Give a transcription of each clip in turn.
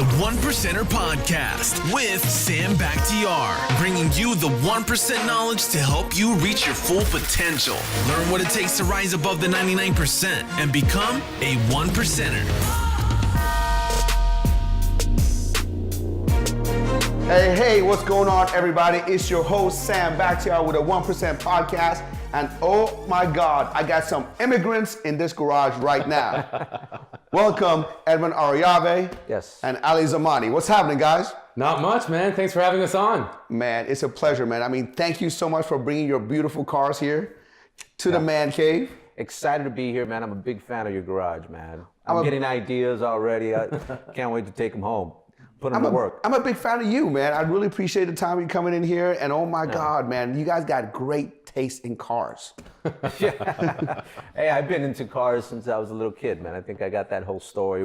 The 1%er Podcast with Sam Bakhtiar, bringing you the 1% knowledge to help you reach your full potential. Learn what it takes to rise above the 99% and become a 1%er. Hey, what's going on, everybody? It's your host, Sam Bakhtiar with a 1% Podcast. And oh my God, I got some immigrants in this garage right now. Welcome, Edwin Arroyave. Yes. And Ali ZAMANY. What's happening, guys? Not much, man. Thanks for having us on. Man, it's a pleasure, man. I mean, thank you so much for bringing your beautiful cars here to the man cave. Excited to be here, man. I'm a big fan of your garage, man. I'm getting ideas already. I can't wait to take them home. Put them to work. I'm a big fan of you, man. I really appreciate the time you coming in here. And oh my God, man, you guys got great taste in cars. Yeah. Hey, I've been into cars since I was a little kid, man. I think I got that whole story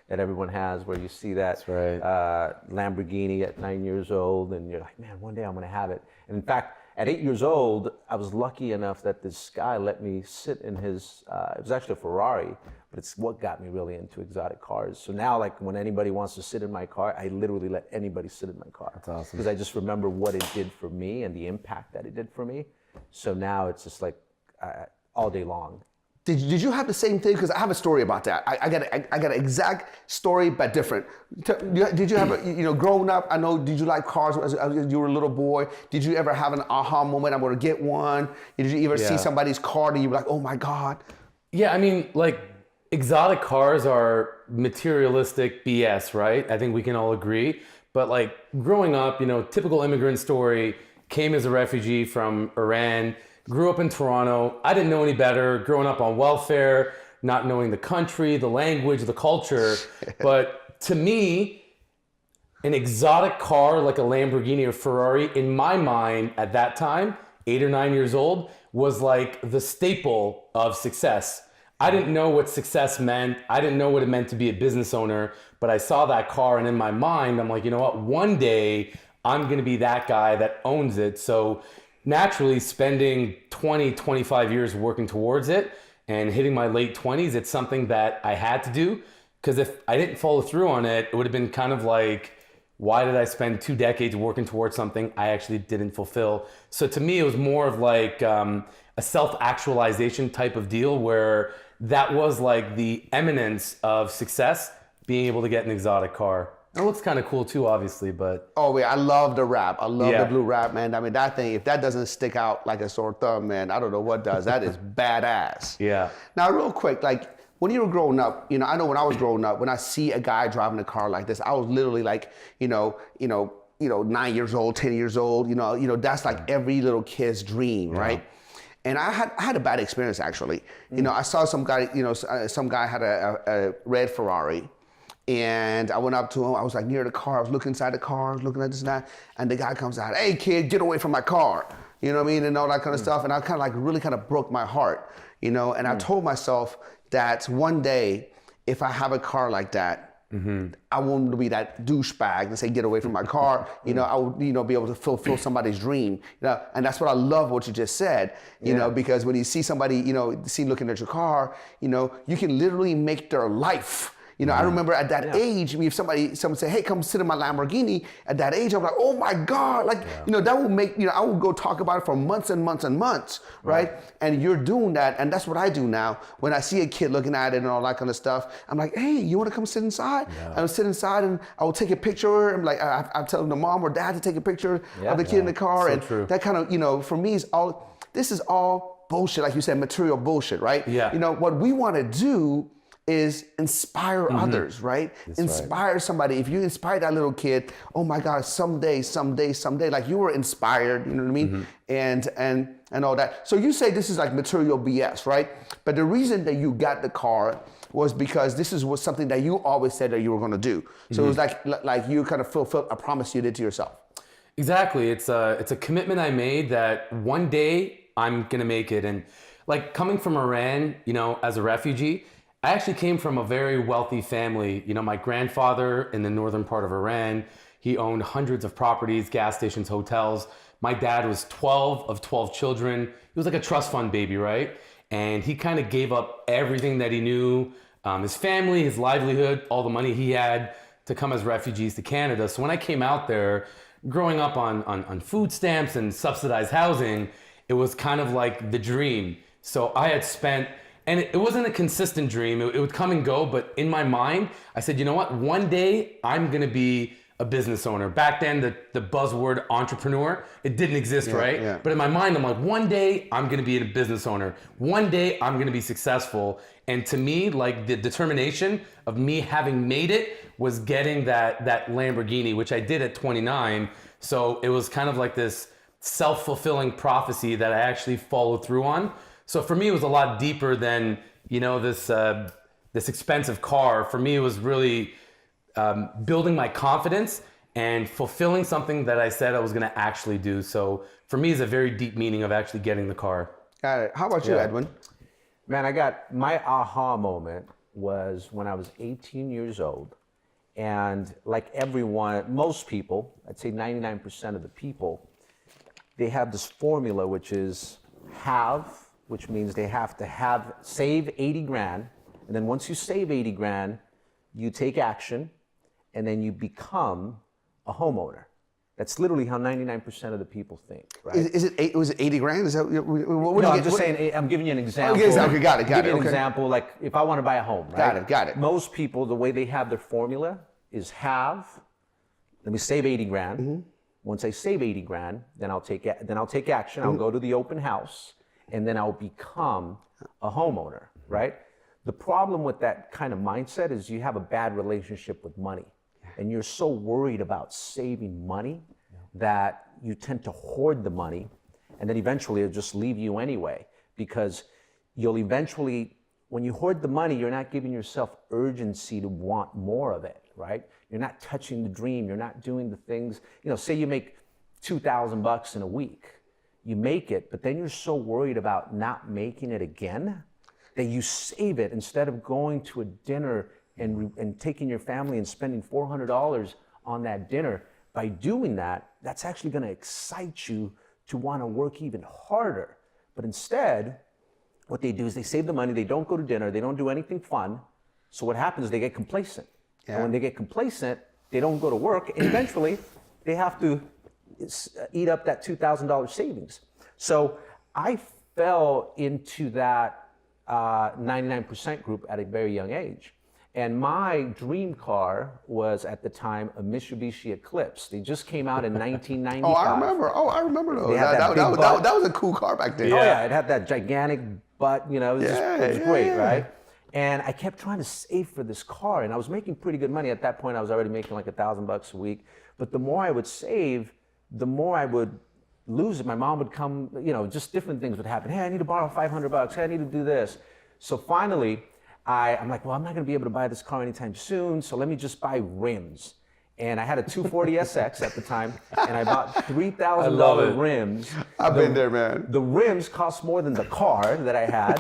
that everyone has, where you see that Lamborghini at 9 years old, and you're like, man, one day I'm gonna have it. And in fact, at 8 years old, I was lucky enough that this guy let me sit in his, it was actually a Ferrari, but it's what got me really into exotic cars. So now, like, when anybody wants to sit in my car, I literally let anybody sit in my car. That's awesome. Because I just remember what it did for me and the impact that it did for me. So now it's just like all day long. Did you have the same thing? Because I have a story about that. I got an exact story, but different. Did you have growing up, I know, did you like cars as you were a little boy? Did you ever have an aha moment, I'm gonna get one? Did you ever see somebody's car and you were like, oh my God? Yeah, I mean, like, exotic cars are materialistic BS, right? I think we can all agree. But like, growing up, typical immigrant story, came as a refugee from Iran, grew up in Toronto. I didn't know any better, growing up on welfare, not knowing the country, the language, the culture. But to me, an exotic car like a Lamborghini or Ferrari, in my mind at that time, 8 or 9 years old, was like the staple of success. I didn't know what success meant. I didn't know what it meant to be a business owner, but I saw that car, and in my mind, I'm like, you know what? One day I'm gonna be that guy that owns it. So naturally, spending 20, 25 years working towards it and hitting my late 20s, it's something that I had to do, because if I didn't follow through on it, it would have been kind of like, why did I spend 2 decades working towards something I actually didn't fulfill? So to me, it was more of like a self-actualization type of deal, where that was like the eminence of success, being able to get an exotic car. It looks kind of cool too, obviously, but... Oh, yeah, I love the wrap. I love the blue wrap, man. I mean, that thing, if that doesn't stick out like a sore thumb, man, I don't know what does. That is badass. Yeah. Now, real quick, like, when you were growing up, I know when I was growing up, when I see a guy driving a car like this, I was literally like, 9 years old, 10 years old, that's like every little kid's dream, right? And I had a bad experience, actually. I saw some guy, some guy had a red Ferrari. And I went up to him, I was like near the car, I was looking inside the car, I was looking at this and that, and the guy comes out, hey kid, get away from my car, you know what I mean, and all that kind of stuff, and I kind of like really kind of broke my heart, and I told myself that one day, if I have a car like that, I won't be that douchebag and say, get away from my car, I would, be able to fulfill somebody's dream, and that's what I love what you just said, because when you see somebody, looking at your car, you can literally make their life. I remember at that age, if someone say, hey, come sit in my Lamborghini, at that age, I'm like, oh my God, that will make, I will go talk about it for months and months and months, right? And you're doing that, and that's what I do now. When I see a kid looking at it and all that kind of stuff, I'm like, hey, you want to come sit inside? I will sit inside and I will take a picture. I'm like, I'm telling the mom or dad to take a picture of the kid in the car. So and true. That kind of, for me, this is all bullshit, like you said, material bullshit, right? Yeah. What we want to do is inspire others, right? That's inspire somebody. If you inspire that little kid, oh my God, someday, like you were inspired, you know what I mean? And all that. So you say this is like material BS, right? But the reason that you got the car was because this was something that you always said that you were gonna do. So it was like you kind of fulfilled a promise you did to yourself. Exactly. It's a commitment I made that one day I'm gonna make it. And like, coming from Iran, as a refugee, I actually came from a very wealthy family. My grandfather in the northern part of Iran, he owned hundreds of properties, gas stations, hotels. My dad was 12 of 12 children. He was like a trust fund baby, right? And he kind of gave up everything that he knew, his family, his livelihood, all the money he had, to come as refugees to Canada. So when I came out there, growing up on food stamps and subsidized housing, it was kind of like the dream. So I had spent, and it wasn't a consistent dream. It would come and go, but in my mind, I said, you know what? One day I'm gonna be a business owner. Back then, the buzzword entrepreneur, it didn't exist, right? Yeah. But in my mind, I'm like, one day I'm gonna be a business owner. One day I'm gonna be successful. And to me, like the determination of me having made it was getting that Lamborghini, which I did at 29. So it was kind of like this self-fulfilling prophecy that I actually followed through on. So for me, it was a lot deeper than, you know, this expensive car. For me, it was really building my confidence and fulfilling something that I said I was gonna actually do. So for me, it's a very deep meaning of actually getting the car. Got it. How about you, Edwin? Man, I got my aha moment was when I was 18 years old. And like everyone, most people, I'd say 99% of the people, they have this formula, which is which means they have to save 80 grand. And then once you save 80 grand, you take action and then you become a homeowner. That's literally how 99% of the people think, right? Was it 80 grand? Is that what I'm just saying, I'm giving you an example. Okay, got it. Give you an example, like if I want to buy a home, right? Got it. Most people, the way they have their formula is let me save 80 grand. Mm-hmm. Once I save 80 grand, then I'll take action. I'll go to the open house, and then I'll become a homeowner, right? The problem with that kind of mindset is you have a bad relationship with money. And you're so worried about saving money that you tend to hoard the money, and then eventually it'll just leave you anyway, because you'll eventually, when you hoard the money, you're not giving yourself urgency to want more of it, right? You're not touching the dream. You're not doing the things, say you make $2,000 in a week. You make it, but then you're so worried about not making it again that you save it instead of going to a dinner and taking your family and spending $400 on that dinner. By doing that, that's actually going to excite you to want to work even harder. But instead, what they do is they save the money, they don't go to dinner, they don't do anything fun. So what happens is they get complacent. Yeah. And when they get complacent, they don't go to work, and eventually they have to eat up that $2,000 savings. So I fell into that 99% group at a very young age. And my dream car was at the time a Mitsubishi Eclipse. They just came out in 1995. I remember those. That was a cool car back then. Oh yeah, it had that gigantic butt, it was great, right? And I kept trying to save for this car, and I was making pretty good money. At that point, I was already making like $1,000 a week. But the more I would save, the more I would lose it. My mom would come, just different things would happen. Hey, I need to borrow $500. Hey, I need to do this. So finally, I'm like, well, I'm not going to be able to buy this car anytime soon, so let me just buy rims. And I had a 240 SX at the time, and I bought $3,000 rims. I've been there, man. The rims cost more than the car that I had.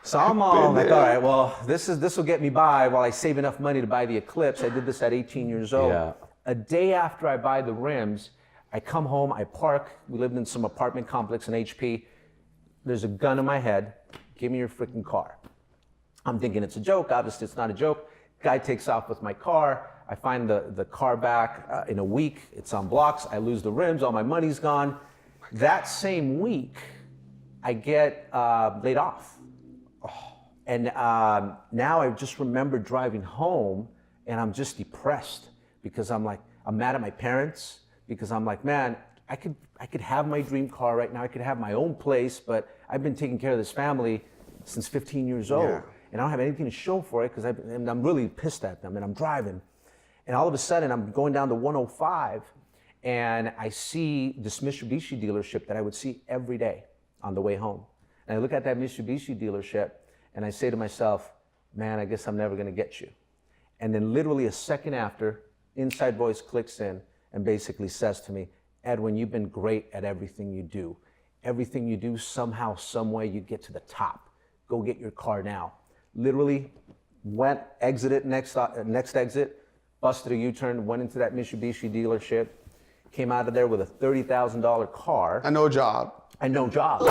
So I'm all like, all right, well, this will get me by while I save enough money to buy the Eclipse. I did this at 18 years old. Yeah. A day after I buy the rims, I come home, I park. We lived in some apartment complex in HP. There's a gun in my head. Give me your freaking car. I'm thinking it's a joke. Obviously, it's not a joke. Guy takes off with my car. I find the car back in a week. It's on blocks. I lose the rims. All my money's gone. That same week, I get laid off. And now I just remember driving home, and I'm just depressed because I'm mad at my parents, because I'm like, man, I could have my dream car right now. I could have my own place, but I've been taking care of this family since 15 years old. Yeah. And I don't have anything to show for it because I'm really pissed at them, and I'm driving. And all of a sudden, I'm going down to 105, and I see this Mitsubishi dealership that I would see every day on the way home. And I look at that Mitsubishi dealership, and I say to myself, man, I guess I'm never going to get you. And then literally a second after, inside voice clicks in and basically says to me, Edwin, you've been great at everything you do. Everything you do, somehow, some way, you get to the top. Go get your car now. Literally exited next exit, busted a U-turn, went into that Mitsubishi dealership, came out of there with a $30,000 car. And no job. And no job.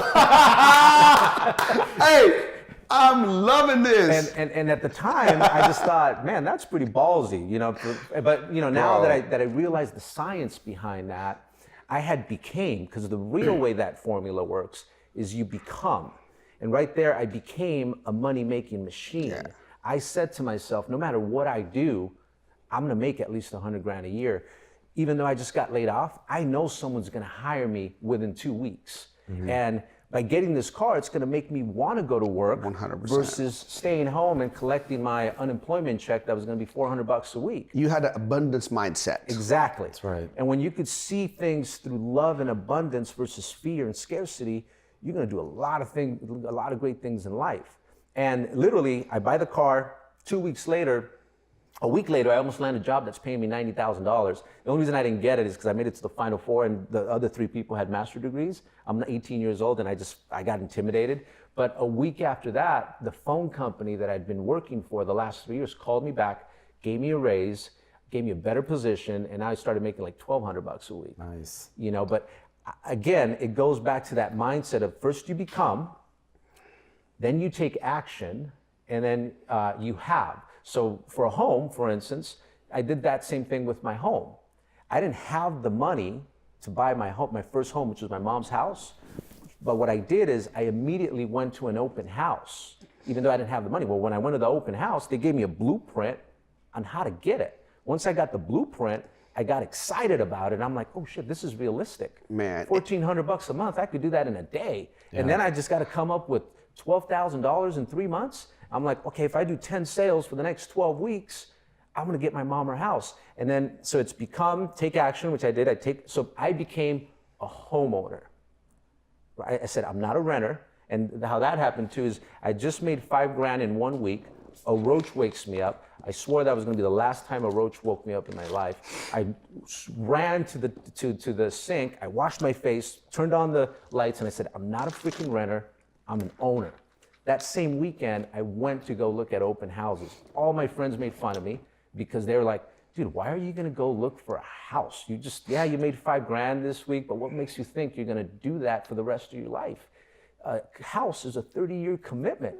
Hey, I'm loving this. And at the time, I just thought, man, that's pretty ballsy, you know. But you know, now that I realized the science behind that, I had became, because the real way that formula works is you become. And right there, I became a money-making machine. Yeah. I said to myself, no matter what I do, I'm gonna make at least 100 grand a year. Even though I just got laid off, I know someone's gonna hire me within 2 weeks. And by getting this car, it's gonna make me wanna go to work 100%. versus staying home and collecting my unemployment check that was gonna be $400 a week. You had an abundance mindset. Exactly. That's right. And when you could see things through love and abundance versus fear and scarcity, you're gonna do a lot of great things in life. And literally, I buy the car, 2 weeks later, a week later, I almost landed a job that's paying me $90,000. The only reason I didn't get it is because I made it to the Final Four and the other 3 people had master's degrees. I'm 18 years old and I got intimidated. But a week after that, the phone company that I'd been working for the last 3 years called me back, gave me a raise, gave me a better position, and I started making like $1,200 a week. Nice. You know, but again, it goes back to that mindset of first you become, then you take action, and then you have. So for a home, for instance, I did that same thing with my home. I didn't have the money to buy my home, my first home, which was my mom's house. But what I did is I immediately went to an open house, even though I didn't have the money. Well, when I went to the open house, they gave me a blueprint on how to get it. Once I got the blueprint, I got excited about it. I'm like, oh shit, this is realistic. Man. $1,400 a month, I could do that in a day. Yeah. And then I just got to come up with $12,000 in 3 months. I'm like, okay, if I do 10 sales for the next 12 weeks, I'm gonna get my mom her house. And then, so it's become take action, which I did. So I became a homeowner. I said, I'm not a renter. And how that happened too is I just made 5 grand in 1 week. A roach wakes me up. I swore that was gonna be the last time a roach woke me up in my life. I ran to the sink, I washed my face, turned on the lights, and I said, I'm not a freaking renter, I'm an owner. That same weekend, I went to go look at open houses. All my friends made fun of me because they were like, dude, why are you gonna go look for a house? You made 5 grand this week, but what makes you think you're gonna do that for the rest of your life? A house is a 30-year commitment.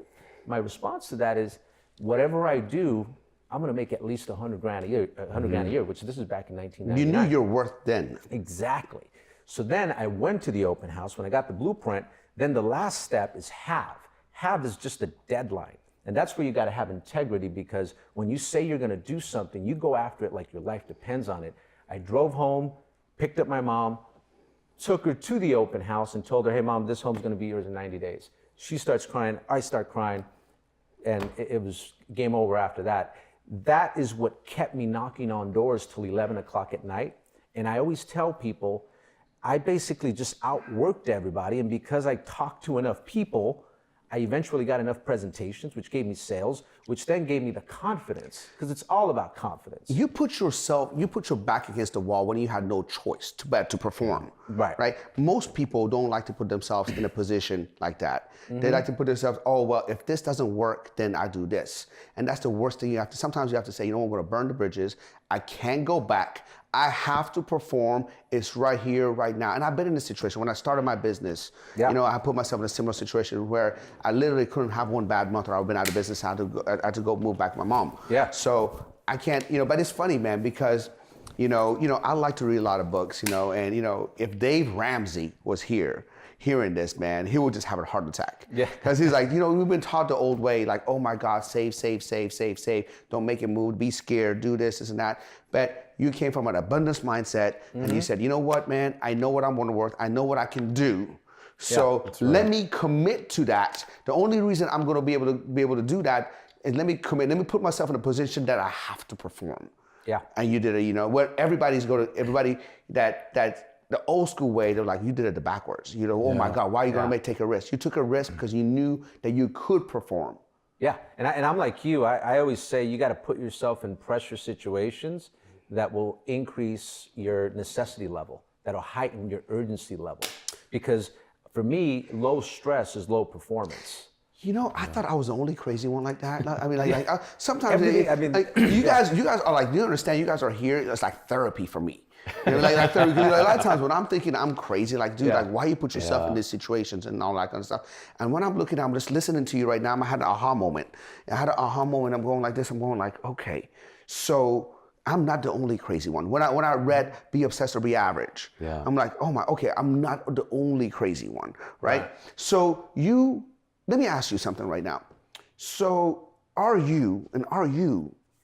My response to that is, whatever I do, I'm gonna make at least 100 grand a year, grand a year, which this is back in 1999. You knew your worth then. Exactly. So then I went to the open house. When I got the blueprint, then the last step is have. Have is just a deadline. And that's where you got to have integrity, because when you say you're going to do something, you go after it like your life depends on it. I drove home, picked up my mom, took her to the open house and told her, hey mom, this home's going to be yours in 90 days. She starts crying, I start crying, and it was game over after that. That is what kept me knocking on doors till 11 o'clock at night. And I always tell people, I basically just outworked everybody, and because I talked to enough people, I eventually got enough presentations, which gave me sales, which then gave me the confidence, because it's all about confidence. You put your back against the wall when you had no choice to perform. Right? Most people don't like to put themselves in a position like that. They like to put themselves, oh, well, if this doesn't work, then I do this. And that's the worst thing sometimes you have to say, you know what, I'm gonna burn the bridges. I can't go back. I have to perform. It's right here, right now. And I've been in this situation. When I started my business, you know, I put myself in a similar situation where I literally couldn't have one bad month or I've been out of business. I had to go move back with my mom. Yeah. So I can't, but it's funny, man, because, I like to read a lot of books, and, if Dave Ramsey was hearing this, man, he would just have a heart attack. Yeah. Because he's like, we've been taught the old way, like, oh my God, save. Don't make it move, be scared, do this and that. But you came from an abundance mindset and you said, you know what, man, I know what I'm going to work. I know what I can do. So let me commit to that. The only reason I'm going to be able to do that is let me commit. Let me put myself in a position that I have to perform. Yeah. And you did it, what everybody that the old school way, they're like, you did it the backwards. Oh my God, why are you going to take a risk? You took a risk because you knew that you could perform. Yeah, and I'm like you. I always say you got to put yourself in pressure situations that will increase your necessity level, that'll heighten your urgency level. Because for me, low stress is low performance. I thought I was the only crazy one like that. I mean, sometimes you guys are like, you understand, you guys are here, it's like therapy for me. You know, like a lot of times when I'm thinking I'm crazy, like, dude, Yeah. like, why you put yourself in these situations and all that kind of stuff. And when I'm looking, I'm just listening to you right now. I had an aha moment. I'm going like this. I'm going like, okay, so I'm not the only crazy one. When I read Be Obsessed or Be Average, I'm like, oh my, okay, I'm not the only crazy one, right? So let me ask you something right now. So are you,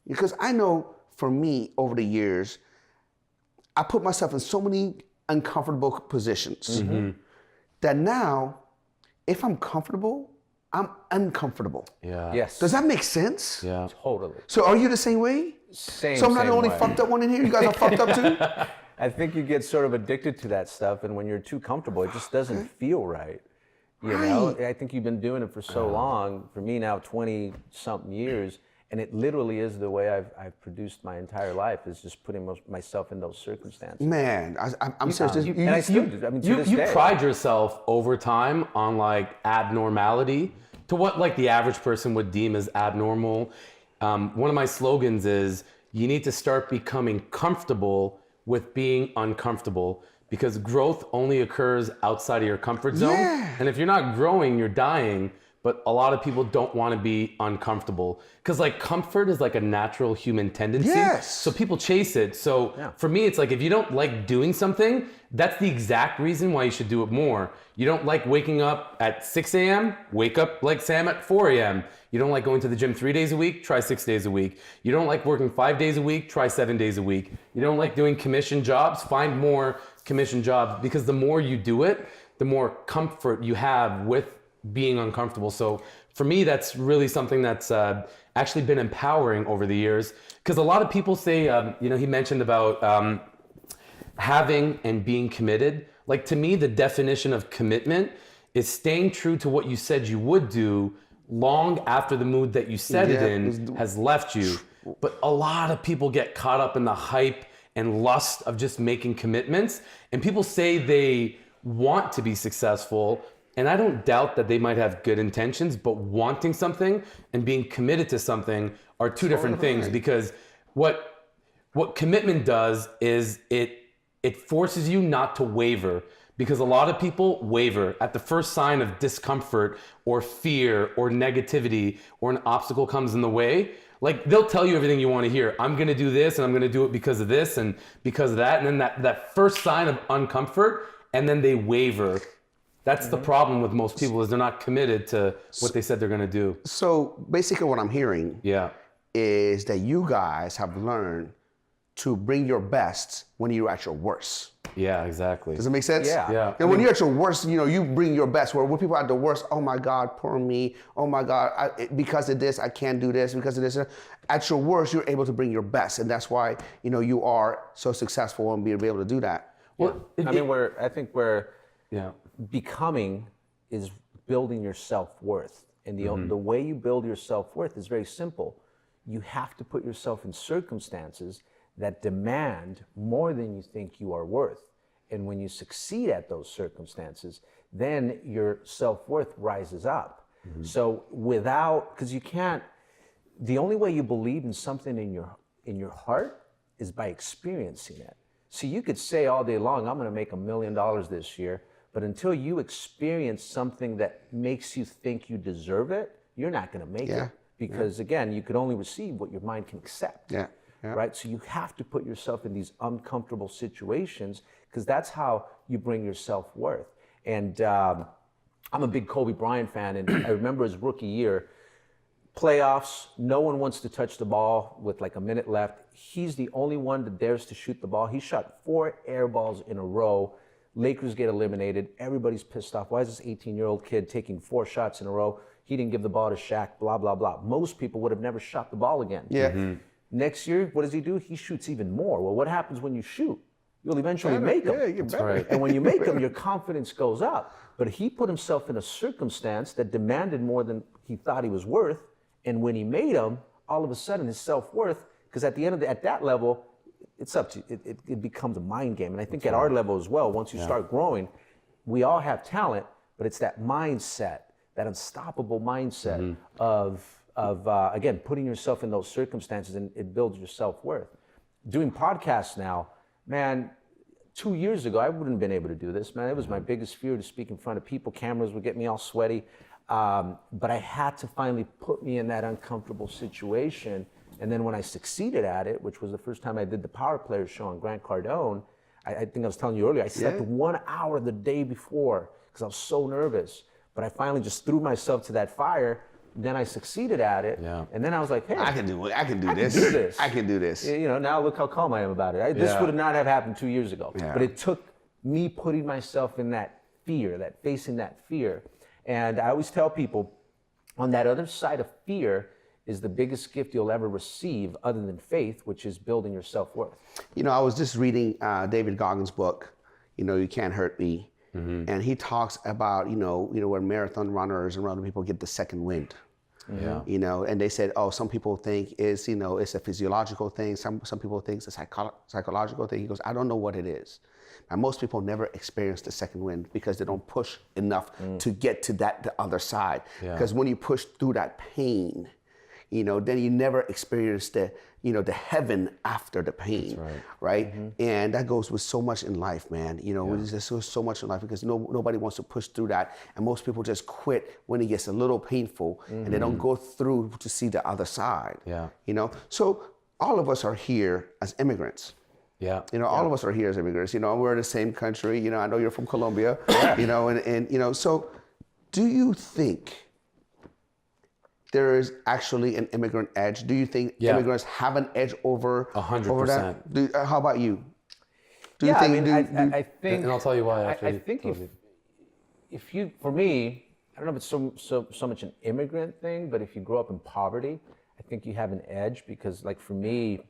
because I know for me over the years, I put myself in so many uncomfortable positions that now, if I'm comfortable, I'm uncomfortable. Yeah. Yes. Does that make sense? Yeah. Totally. So are you the same way? Same. So I'm not the same only way. fucked up one in here? You guys are fucked up too? I think you get sort of addicted to that stuff, and when you're too comfortable, it just doesn't feel right. You know, I think you've been doing it for so long. For me now, 20-something years, and it literally is the way I've produced my entire life, is just putting myself in those circumstances. Man, I'm serious. And I still do. I mean, to this You day. pride yourself over time on like abnormality to what like the average person would deem as abnormal. One of my slogans is you need to start becoming comfortable with being uncomfortable, because growth only occurs outside of your comfort zone. Yeah. And if you're not growing, you're dying. But a lot of people don't want to be uncomfortable, because like comfort is like a natural human tendency. Yes. So people chase it. So for me, it's like if you don't like doing something, that's the exact reason why you should do it more. You don't like waking up at 6 a.m., wake up like Sam at 4 a.m. You don't like going to the gym 3 days a week, try 6 days a week. You don't like working 5 days a week, try 7 days a week. You don't like doing commission jobs, find more commission jobs, because the more you do it, the more comfort you have with being uncomfortable. So for me, that's really something that's actually been empowering over the years, because a lot of people say, he mentioned about having and being committed. Like, to me, the definition of commitment is staying true to what you said you would do long after the mood that you set it in has left you. But a lot of people get caught up in the hype and lust of just making commitments. And people say they want to be successful, and I don't doubt that they might have good intentions, but wanting something and being committed to something are two different things. Because what commitment does is it forces you not to waver. Because a lot of people waver at the first sign of discomfort or fear or negativity, or an obstacle comes in the way. Like, they'll tell you everything you want to hear. I'm going to do this, and I'm going to do it because of this and because of that. And then that first sign of uncomfort, and then they waver. That's the problem with most people, is they're not committed to what they said they're going to do. So basically what I'm hearing is that you guys have learned to bring your best when you're at your worst. Yeah, exactly. Does it make sense? Yeah. And when you're at your worst, you bring your best. Where when people are at the worst, oh my God, poor me. Oh my God, because of this, I can't do this. Because of this, at your worst, you're able to bring your best, and that's why you are so successful and be able to do that. Well, I think where yeah. becoming is building your self-worth, and the way you build your self-worth is very simple. You have to put yourself in circumstances that demand more than you think you are worth. And when you succeed at those circumstances, then your self-worth rises up. So because you can't, the only way you believe in something in your heart is by experiencing it. So you could say all day long, I'm gonna make $1 million this year, but until you experience something that makes you think you deserve it, you're not gonna make it. Because again, you can only receive what your mind can accept. Right? So you have to put yourself in these uncomfortable situations, because that's how you bring your self-worth. And I'm a big Kobe Bryant fan, and I remember his rookie year, playoffs, no one wants to touch the ball with like a minute left. He's the only one that dares to shoot the ball. He shot 4 air balls in a row. Lakers get eliminated. Everybody's pissed off. Why is this 18-year-old kid taking 4 shots in a row? He didn't give the ball to Shaq, blah, blah, blah. Most people would have never shot the ball again. Next year, what does he do? He shoots even more. Well, what happens when you shoot? You'll eventually make them. Right. And when you make them, your confidence goes up. But he put himself in a circumstance that demanded more than he thought he was worth. And when he made them, all of a sudden his self-worth, because at the end of at that level, it's up to it becomes a mind game. And I think at our level as well, once you start growing, we all have talent, but it's that mindset, that unstoppable mindset of again, putting yourself in those circumstances, and it builds your self-worth. Doing podcasts now, man, 2 years ago, I wouldn't have been able to do this, man. It was my biggest fear to speak in front of people. Cameras would get me all sweaty. But I had to finally put me in that uncomfortable situation. And then when I succeeded at it, which was the first time I did the Power Players show on Grant Cardone, I think I was telling you earlier, I slept 1 hour the day before because I was so nervous. But I finally just threw myself to that fire. Then I succeeded at it. Yeah. And then I was like, hey, I can do this. I can do this. You know, now look how calm I am about it. This would not have happened 2 years ago. Yeah. But it took me putting myself in that fear, facing that fear. And I always tell people, on that other side of fear is the biggest gift you'll ever receive other than faith, which is building your self-worth. You know, I was just reading David Goggins' book, You Know You Can't Hurt Me. Mm-hmm. And he talks about, you know, when marathon runners and other people get the second wind. Yeah. You know, and they said, oh, some people think it's, you know, it's a physiological thing. Some people think it's a psychological thing. He goes, I don't know what it is. And most people never experience the second wind because they don't push enough to get to the other side. Because when you push through that pain, you know, then you never experience the heaven after the pain, right? Mm-hmm. And that goes with so much in life, man. You know, there's just so much in life because nobody wants to push through that. And most people just quit when it gets a little painful and they don't go through to see the other side. Yeah. You know, so all of us are here as immigrants. Yeah. You know, all of us are here as immigrants. You know, we're in the same country. You know, I know you're from Colombia, you know, and you know, so do you think there is actually an immigrant edge? Do you think immigrants have an edge over 100%? How about you? Do you think, I think, and I'll tell you why after. I think if you, for me, I don't know if it's so much an immigrant thing, but if you grow up in poverty, I think you have an edge because, like, for me,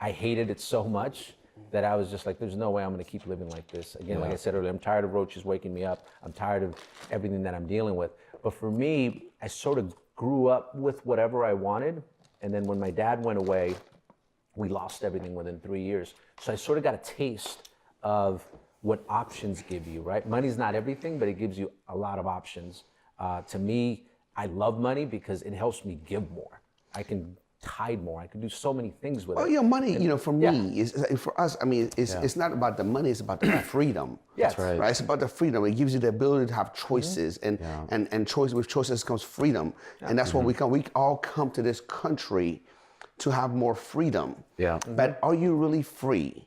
I hated it so much that I was just like, there's no way I'm going to keep living like this. Again, like I said earlier, I'm tired of roaches waking me up. I'm tired of everything that I'm dealing with. But for me, I sort of grew up with whatever I wanted. And then when my dad went away, we lost everything within 3 years. So I sort of got a taste of what options give you, right? Money's not everything, but it gives you a lot of options. To me, I love money because it helps me give more. I can tide more. I can do so many things with it. Oh, yeah, money, you know, for me, is for us, I mean, it's not about the money, it's about the freedom. Yes. That's right. It's about the freedom. It gives you the ability to have choices, and with choices comes freedom. And that's what we all come to this country to have more freedom. Yeah. But are you really free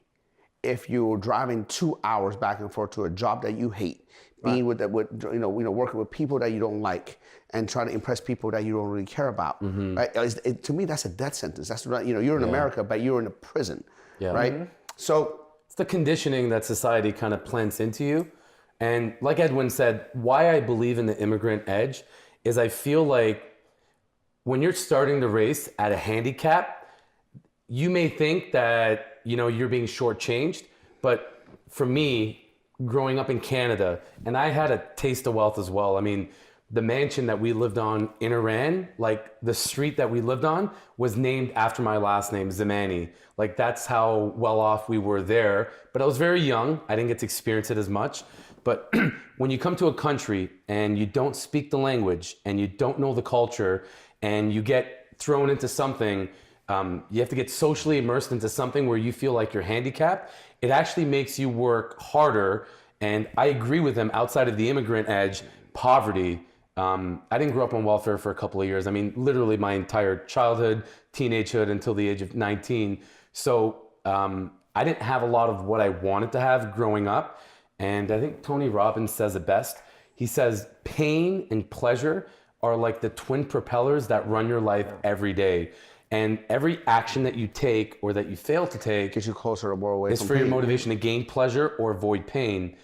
if you're driving 2 hours back and forth to a job that you hate? Being with working with people that you don't like and trying to impress people that you don't really care about, right? To me, that's a death sentence. That's not, you're in America, but you're in a prison, right? Mm-hmm. So it's the conditioning that society kind of plants into you. And like Edwin said, why I believe in the immigrant edge is I feel like when you're starting the race at a handicap, you may think that, you're being shortchanged, but for me, growing up in Canada, and I had a taste of wealth as well. I mean, the mansion that we lived on in Iran, like the street that we lived on was named after my last name, ZAMANY. Like that's how well off we were there. But I was very young. I didn't get to experience it as much. But when you come to a country and you don't speak the language and you don't know the culture and you get thrown into something, you have to get socially immersed into something where you feel like you're handicapped. It actually makes you work harder. And I agree with him, outside of the immigrant edge, poverty. I didn't grow up on welfare for a couple of years. I mean, literally my entire childhood, teenagehood until the age of 19. So I didn't have a lot of what I wanted to have growing up. And I think Tony Robbins says it best. He says, pain and pleasure are like the twin propellers that run your life every day. And every action that you take or that you fail to take gets you closer or more away is for your motivation to gain pleasure or avoid pain.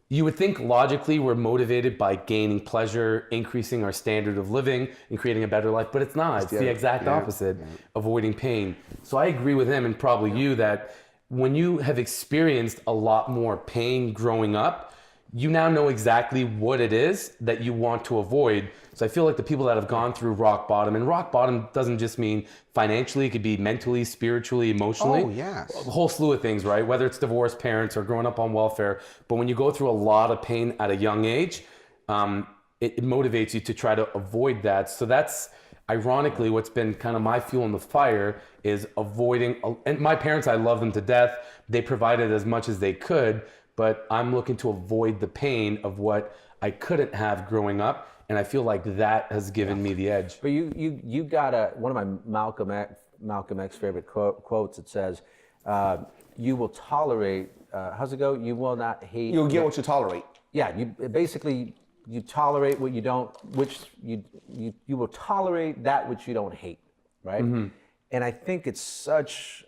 You would think logically we're motivated by gaining pleasure, increasing our standard of living, and creating a better life, but it's not. It's the exact opposite, avoiding pain. So I agree with him and probably you that when you have experienced a lot more pain growing up, you now know exactly what it is that you want to avoid. So I feel like the people that have gone through rock bottom, and rock bottom doesn't just mean financially, it could be mentally, spiritually, emotionally. Oh, yes. A whole slew of things, right? Whether it's divorced parents or growing up on welfare. But when you go through a lot of pain at a young age, it motivates you to try to avoid that. So that's, Ironically, what's been kind of my fuel in the fire is avoiding, and my parents, I love them to death. They provided as much as they could, but I'm looking to avoid the pain of what I couldn't have growing up. And I feel like that has given me the edge. But you got one of my Malcolm X favorite quotes. It says, "You will tolerate." How's it go? You will not hate. You'll get what you tolerate. Yeah, you tolerate what you don't, you will tolerate that which you don't hate, right? Mm-hmm. And I think it's such,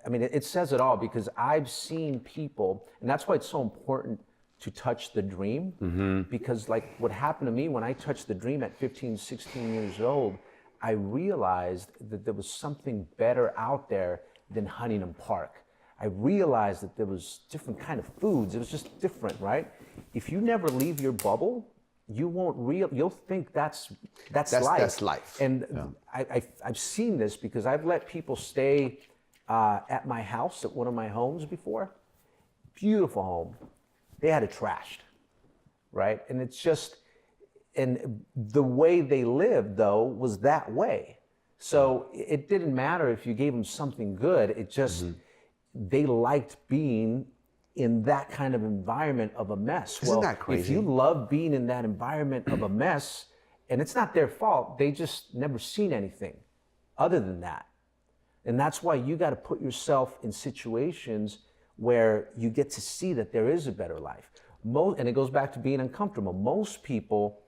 I mean, it says it all, because I've seen people, and that's why it's so important to touch the dream, because like what happened to me when I touched the dream at 15, 16 years old, I realized that there was something better out there than Huntington Park. I realized that there was different kind of foods. It was just different, right? If you never leave your bubble, you won't you'll think that's life. That's life. And I've seen this because I've let people stay at my house, at one of my homes before. Beautiful home. They had it trashed, right? And it's just, and the way they lived though was that way. So it didn't matter if you gave them something good. It just, they liked being in that kind of environment of a mess. Isn't that crazy? If you love being in that environment of a mess, and it's not their fault, they just never seen anything other than that. And that's why you got to put yourself in situations where you get to see that there is a better life. And it goes back to being uncomfortable. Most people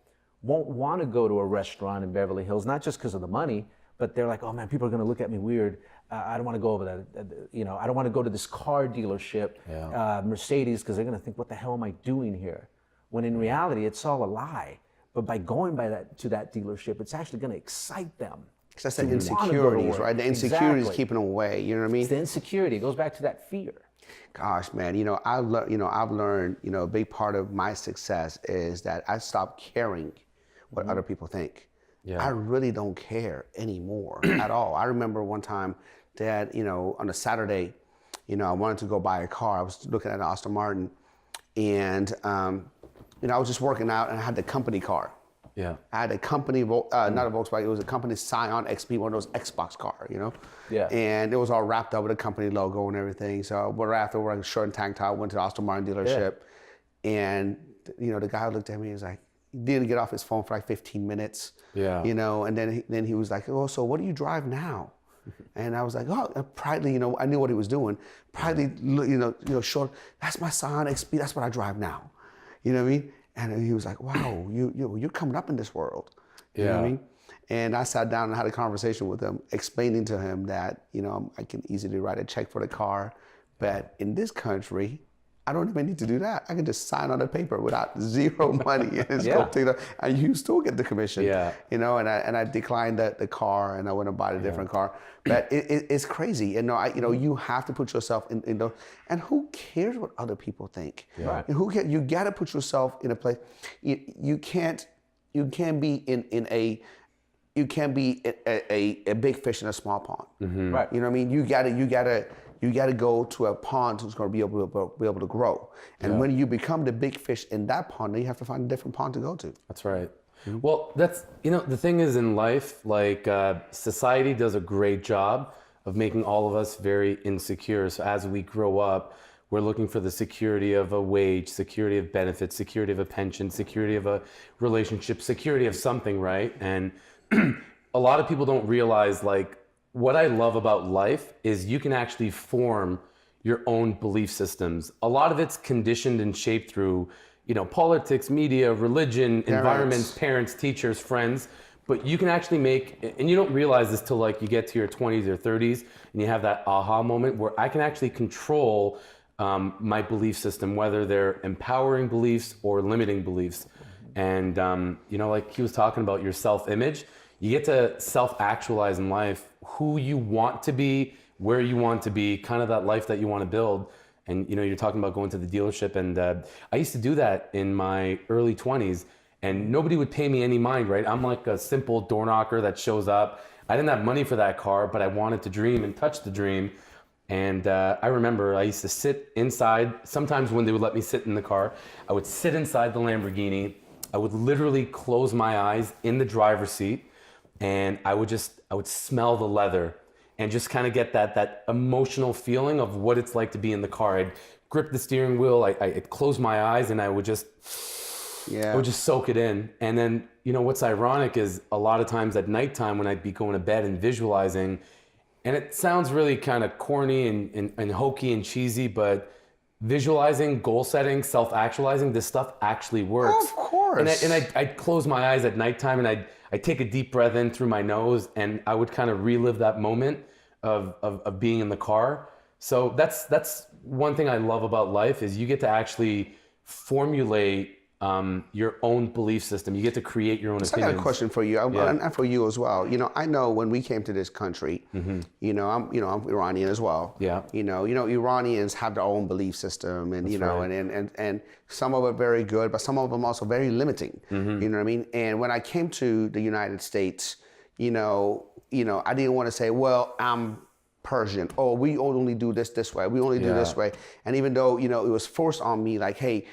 won't want to go to a restaurant in Beverly Hills, not just because of the money, but they're like, oh man, people are going to look at me weird. I don't want to go over that. I don't want to go to this car dealership, Mercedes, because they're going to think, what the hell am I doing here? When in reality, it's all a lie. But by going to that dealership, it's actually going to excite them. That's the insecurities, right? The insecurities keeping them away. You know what I mean? It's the insecurity. It goes back to that fear. Gosh, man, I've learned, a big part of my success is that I stopped caring what other people think. Yeah. I really don't care anymore at all. I remember one time that, on a Saturday, I wanted to go buy a car. I was looking at an Aston Martin, and, I was just working out, and I had the company car. Yeah. I had a company, not a Volkswagen, it was a company Scion XP, one of those Xbox car, Yeah. And it was all wrapped up with a company logo and everything. So, but after wearing a shirt and tank top, went to the Aston Martin dealership, and, the guy looked at me and was like, he didn't get off his phone for like 15 minutes. Yeah. And then he was like, oh, so what do you drive now? And I was like, oh, proudly, I knew what he was doing. Proudly, short, that's my Scion XP, that's what I drive now. You know what I mean? And he was like, wow, you're coming up in this world. You know what I mean? And I sat down and had a conversation with him, explaining to him that, I can easily write a check for the car, but in this country, I don't even need to do that. I can just sign on the paper without zero money and you still get the commission. Yeah. And I declined the car and I went and bought a different car. But it's crazy. And you have to put yourself in those, and who cares what other people think? Yeah. Right. And you gotta put yourself in a place. You can't be a big fish in a small pond. Mm-hmm. Right. You know what I mean? You gotta go to a pond that's gonna be able to grow. And when you become the big fish in that pond, then you have to find a different pond to go to. That's right. Mm-hmm. Well, that's, the thing is in life, like society does a great job of making all of us very insecure. So as we grow up, we're looking for the security of a wage, security of benefits, security of a pension, security of a relationship, security of something, right? And a lot of people don't realize, like, what I love about life is you can actually form your own belief systems. A lot of it's conditioned and shaped through, politics, media, religion, environments, parents, teachers, friends. But you can actually make, and you don't realize this till like you get to your 20s or 30s, and you have that aha moment where I can actually control my belief system, whether they're empowering beliefs or limiting beliefs. And like he was talking about your self-image, you get to self-actualize in life who you want to be, where you want to be, kind of that life that you want to build. And you're talking about going to the dealership, and I used to do that in my early 20s, and nobody would pay me any mind, right? I'm like a simple door knocker that shows up. I didn't have money for that car, but I wanted to dream and touch the dream. And I remember I used to sit inside. Sometimes when they would let me sit in the car, I would sit inside the Lamborghini. I would literally close my eyes in the driver's seat. and I would smell the leather and just kind of get that emotional feeling of what it's like to be in the car. I'd grip the steering wheel, I'd close my eyes, and I would just soak it in. And then, what's ironic is a lot of times at nighttime when I'd be going to bed and visualizing, and it sounds really kind of corny and hokey and cheesy, but visualizing, goal setting, self-actualizing, this stuff actually works. Of course. And I'd close my eyes at nighttime, and I'd take a deep breath in through my nose, and I would kind of relive that moment of being in the car. So that's one thing I love about life, is you get to actually formulate your own belief system. You get to create your own opinions. I got a question for you, and for you as well. I know when we came to this country, I'm Iranian as well. Yeah. Iranians have their own belief system, and and some of it very good, but some of them also very limiting. You know what I mean? And when I came to the United States, I didn't want to say, well, I'm Persian. Oh, we only do this way. We only do this way. And even though it was forced on me, like, hey,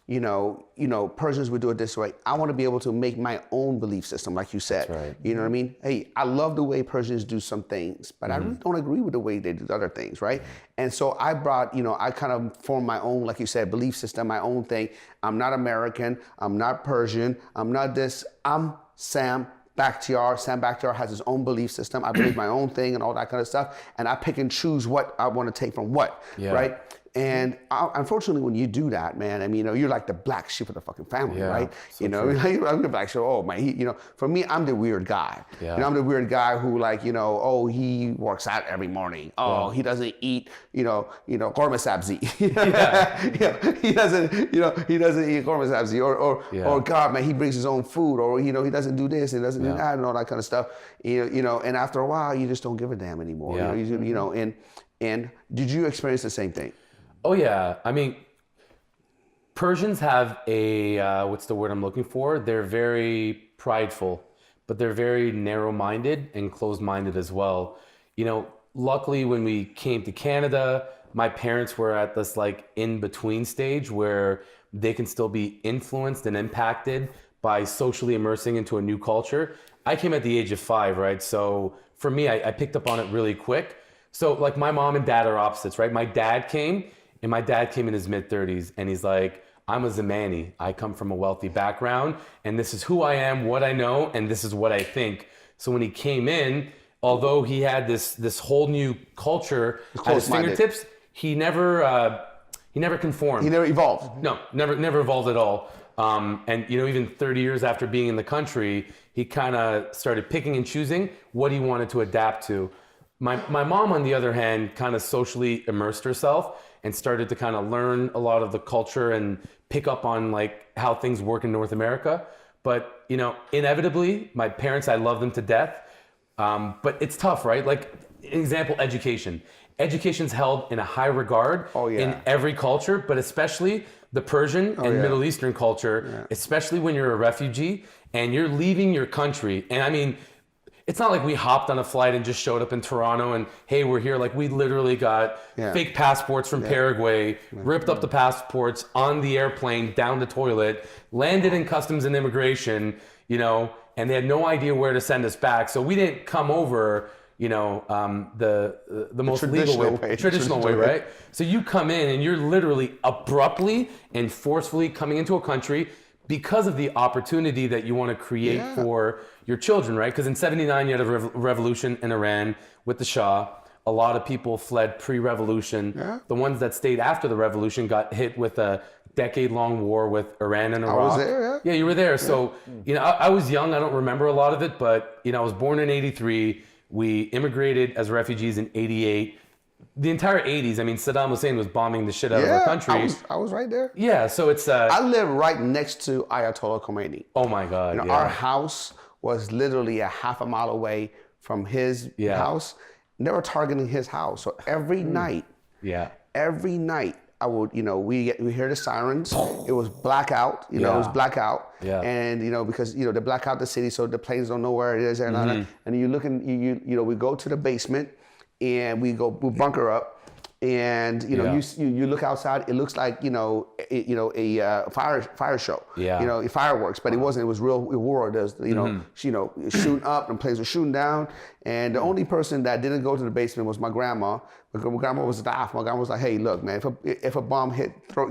Persians would do it this way. I want to be able to make my own belief system, like you said. That's right. You know what I mean? Hey, I love the way Persians do some things, but I really don't agree with the way they do other things, right? And so I brought, I kind of formed my own, like you said, belief system, my own thing. I'm not American. I'm not Persian. I'm not this. I'm Sam Bakhtiar. Sam Bakhtiar has his own belief system. I believe my own thing and all that kind of stuff. And I pick and choose what I want to take from what, right? And unfortunately, when you do that, man, I mean, you're like the black sheep of the fucking family, right? So I'm the black sheep. Oh man, for me, I'm the weird guy. Yeah. I'm the weird guy who, like, he works out every morning. Oh, he doesn't eat, korma sabzi. He doesn't eat korma sabzi. Or God, man, he brings his own food. Or he doesn't do this and doesn't do that and all that kind of stuff. And after a while, you just don't give a damn anymore. And did you experience the same thing? Oh yeah, I mean, Persians have a, what's the word I'm looking for? They're very prideful, but they're very narrow-minded and closed-minded as well. Luckily when we came to Canada, my parents were at this like in-between stage where they can still be influenced and impacted by socially immersing into a new culture. I came at the age of 5, right? So for me, I picked up on it really quick. So like my mom and dad are opposites, right? My dad came in his mid-30s, and he's like, I'm a ZAMANY. I come from a wealthy background, and this is who I am, what I know, and this is what I think. So when he came in, although he had this whole new culture at his fingertips, he never conformed. He never evolved. No, never evolved at all. And even 30 years after being in the country, he kind of started picking and choosing what he wanted to adapt to. My mom, on the other hand, kind of socially immersed herself and started to kind of learn a lot of the culture and pick up on like how things work in North America. But, inevitably, my parents, I love them to death. But it's tough, right? Like, an example, education. Education's held in a high regard in every culture, but especially the Persian and Middle Eastern culture, especially when you're a refugee and you're leaving your country. And I mean, it's not like we hopped on a flight and just showed up in Toronto and, hey, we're here. Like, we literally got fake passports from Paraguay, ripped up the passports on the airplane, down the toilet, landed in customs and immigration, and they had no idea where to send us back. So we didn't come over, the most traditional way, right? So you come in and you're literally abruptly and forcefully coming into a country because of the opportunity that you want to create for your children, right? Because in '79, you had a revolution in Iran with the Shah. A lot of people fled pre-revolution. Yeah. The ones that stayed after the revolution got hit with a decade-long war with Iran and Iraq. I was there, Yeah, you were there. Yeah. So, I was young. I don't remember a lot of it, but, I was born in '83. We immigrated as refugees in '88. The entire '80s, I mean, Saddam Hussein was bombing the shit out of our country. I was right there. Yeah, so it's... I live right next to Ayatollah Khomeini. Oh my God, Our house was literally a half a mile away from his house. They were targeting his house. So every night, I would, we hear the sirens. It was blackout, it was blackout. Yeah. And, because, they black out the city, so the planes don't know where it is. And you look and, we go to the basement and we bunker up. And you look outside, it looks like a fire show. Yeah. Fireworks, but it wasn't. It was real war. There's shooting up and planes were shooting down. And the only person that didn't go to the basement was my grandma. My grandma was staff. My grandma was like, "Hey, look, man, if a bomb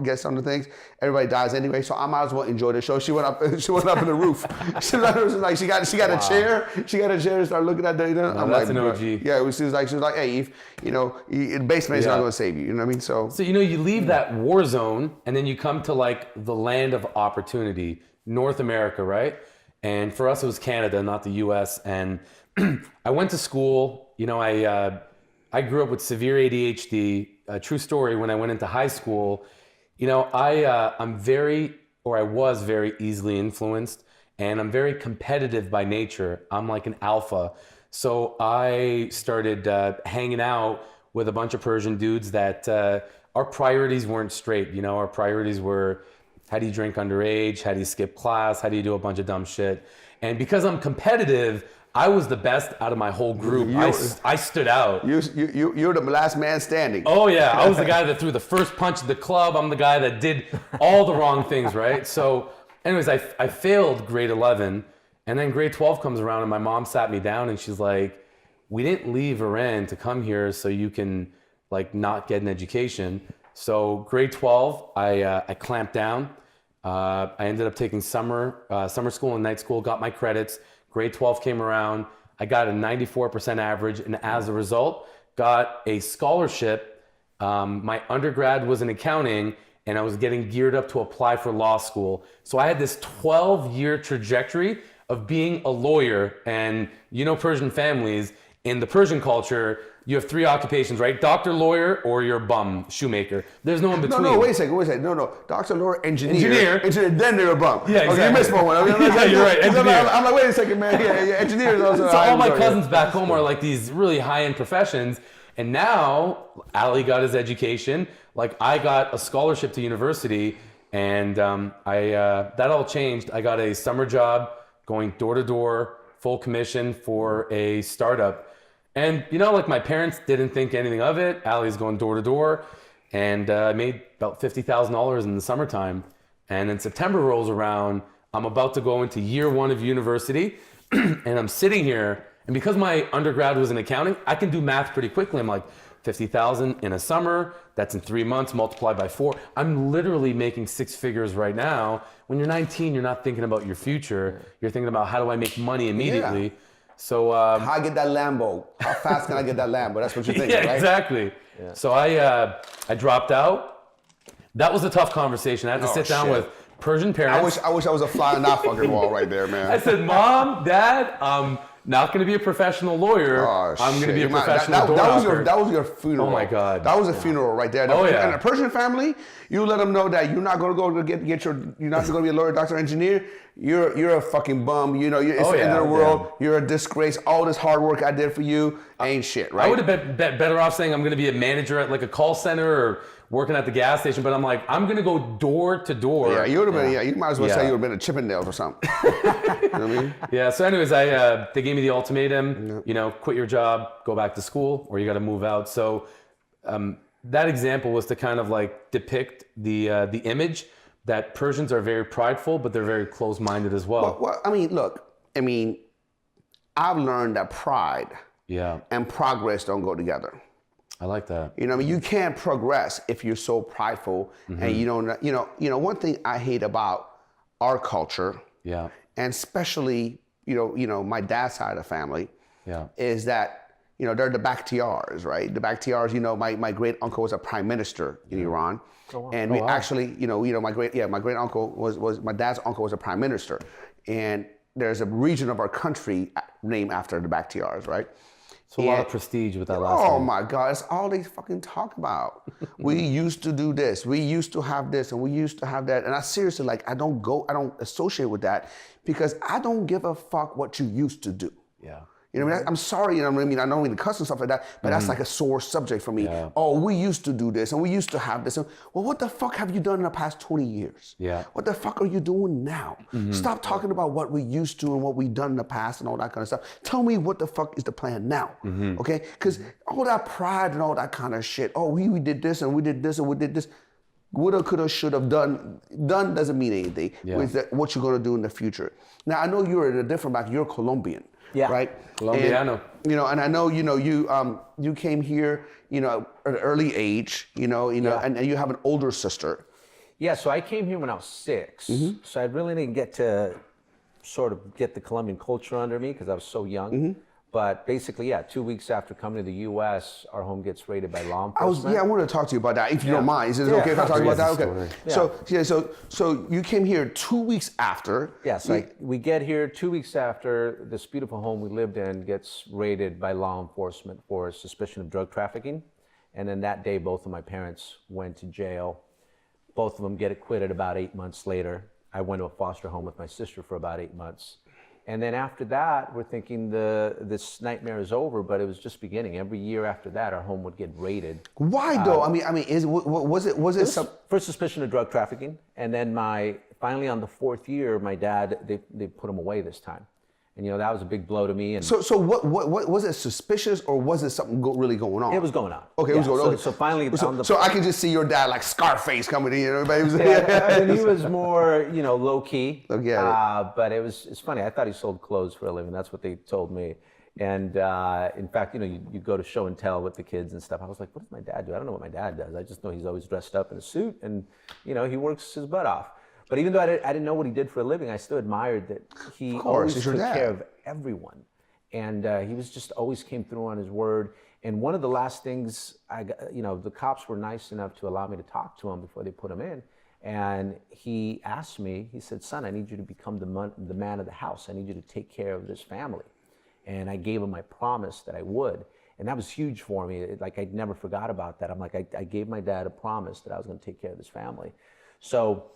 gets on the things, everybody dies anyway. So I might as well enjoy the show." She went up. She went up in the roof. She got a chair. She got a chair and started looking at the. I'm that's like, an OG. Yeah, she was like, "Hey, if the basement is not going to save you." You know what I mean? So you leave that war zone and then you come to like the land of opportunity, North America, right? And for us, it was Canada, not the U.S. And I went to school. I grew up with severe ADHD. A true story. When I went into high school, I was very easily influenced, and I'm very competitive by nature. I'm like an alpha. So I started hanging out with a bunch of Persian dudes that our priorities weren't straight. Our priorities were, how do you drink underage? How do you skip class? How do you do a bunch of dumb shit? And because I'm competitive, I was the best out of my whole group. I stood out. You're the last man standing. Oh yeah, I was the guy that threw the first punch at the club. I'm the guy that did all the wrong things, right? So anyways, I failed grade 11, and then grade 12 comes around and my mom sat me down and she's like, "We didn't leave Iran to come here so you can like not get an education." So grade 12, I clamped down. I ended up taking summer school and night school, got my credits. Grade 12 came around, I got a 94% average, and as a result, got a scholarship. My undergrad was in accounting, and I was getting geared up to apply for law school. So I had this 12-year trajectory of being a lawyer, and Persian families, in the Persian culture, you have three occupations, right? Doctor, lawyer, or you're a bum, shoemaker. There's no in between. No, wait a second. No. Doctor, lawyer, engineer, then they're a bum. Yeah, exactly. Okay, you missed one. Yeah, you're right, engineer. I'm like, wait a second, man. Yeah, engineers also. So all my cousins back home are like these really high-end professions. And now, Ali got his education. Like, I got a scholarship to university. And that all changed. I got a summer job going door-to-door, full commission for a startup. And like my parents didn't think anything of it. Ali's going door to door, and I made about $50,000 in the summertime. And then September rolls around. I'm about to go into year 1 of university, and I'm sitting here. And because my undergrad was in accounting, I can do math pretty quickly. I'm like, 50,000 in a summer. That's in 3 months multiplied by 4. I'm literally making 6 figures right now. When you're 19, you're not thinking about your future. You're thinking about, how do I make money immediately? Yeah. So how I get that Lambo? How fast can I get that Lambo? That's what you're thinking, right? Exactly. Yeah. So I dropped out. That was a tough conversation. I had to sit down with Persian parents. I wish I was a fly on that fucking wall right there, man. I said, Mom, Dad, not going to be a professional lawyer. I'm going to be a professional door knocker. That was your funeral. Oh my God. That was a funeral right there. Yeah. In a Persian family, you let them know that you're not going to go get you're not going to be a lawyer, doctor, engineer. You're a fucking bum. It's the end of the world. Yeah. You're a disgrace. All this hard work I did for you ain't shit, right? I would have been better off saying I'm going to be a manager at like a call center or working at the gas station, but I'm like, I'm going to go door to door. Yeah, you would have been, you might as well say you would have been a Chippendales or something. You know what I mean? Yeah, so anyways, they gave me the ultimatum, quit your job, go back to school, or you got to move out. So that example was to kind of like depict the image that Persians are very prideful, but they're very closed-minded as well. Well, I've learned that pride and progress don't go together. I like that. You can't progress if you're so prideful and you don't, one thing I hate about our culture, and especially, my dad's side of the family, is that, they're the Bakhtiars, right? The Bakhtiars, my great uncle was a prime minister in Iran. Oh, wow. And we actually, my great uncle was my dad's uncle was a prime minister. And there's a region of our country named after the Bakhtiars, right? So a lot of prestige with that last name. Oh my God, that's all they fucking talk about. We used to do this, we used to have this, and we used to have that. And I seriously, I don't associate with that because I don't give a fuck what you used to do. Yeah. You know what I mean? I'm sorry, you know what I mean? I don't mean to cuss and stuff like that, but that's like a sore subject for me. Yeah. Oh, we used to do this and we used to have this. Well, what the fuck have you done in the past 20 years? Yeah. What the fuck are you doing now? Stop talking about what we used to and what we've done in the past and all that kind of stuff. Tell me what the fuck is the plan now, okay? Because all that pride and all that kind of shit, oh, we did this and we did this and we did this. Woulda, coulda, shoulda, done doesn't mean anything. Yeah. With what you're gonna do in the future. Now, I know you're in a different back, you're Colombian. Yeah. Right? Colombiano. And, you know, and I know, you know, you came here, you know, at an early age, you know, and you have an older sister. Yeah, so I came here when I was 6. So I really didn't get to sort of get the Colombian culture under me because I was so young. But basically, yeah, 2 weeks after coming to the U.S., our home gets raided by law enforcement. I wanted to talk to you about that, if you don't mind. Is it okay if I talk about that? Okay. So you came here 2 weeks after. Yeah, so we get here 2 weeks after this beautiful home we lived in gets raided by law enforcement for suspicion of drug trafficking. And then that day, both of my parents went to jail. Both of them get acquitted about 8 months later. I went to a foster home with my sister for about 8 months. And then after that, we're thinking this nightmare is over, but it was just beginning. Every year after that, our home would get raided. Why though? I mean, was it some? For suspicion of drug trafficking, and then finally on the 4th year, my dad they put him away this time, and you know that was a big blow to me. And so what was it suspicious or was it something really going on? it was going on. Okay, it was going on. Okay. So finally, so I could just see your dad like Scarface coming in. Everybody was. I mean, he was more, you know, low key. Okay. But it's funny. I thought he sold clothes for a living. That's what they told me. And in fact, you know, you go to show and tell with the kids and stuff. I was like, what does my dad do? I don't know what my dad does. I just know he's always dressed up in a suit and, you know, he works his butt off. But even though I didn't know what he did for a living, I still admired that he always took care of everyone. And he was just always came through on his word. And one of the last things the cops were nice enough to allow me to talk to him before they put him in. And he asked me, he said, son, I need you to become the man of the house. I need you to take care of this family. And I gave him my promise that I would. And that was huge for me. Like, I never forgot about that. I'm like, I gave my dad a promise that I was going to take care of this family. So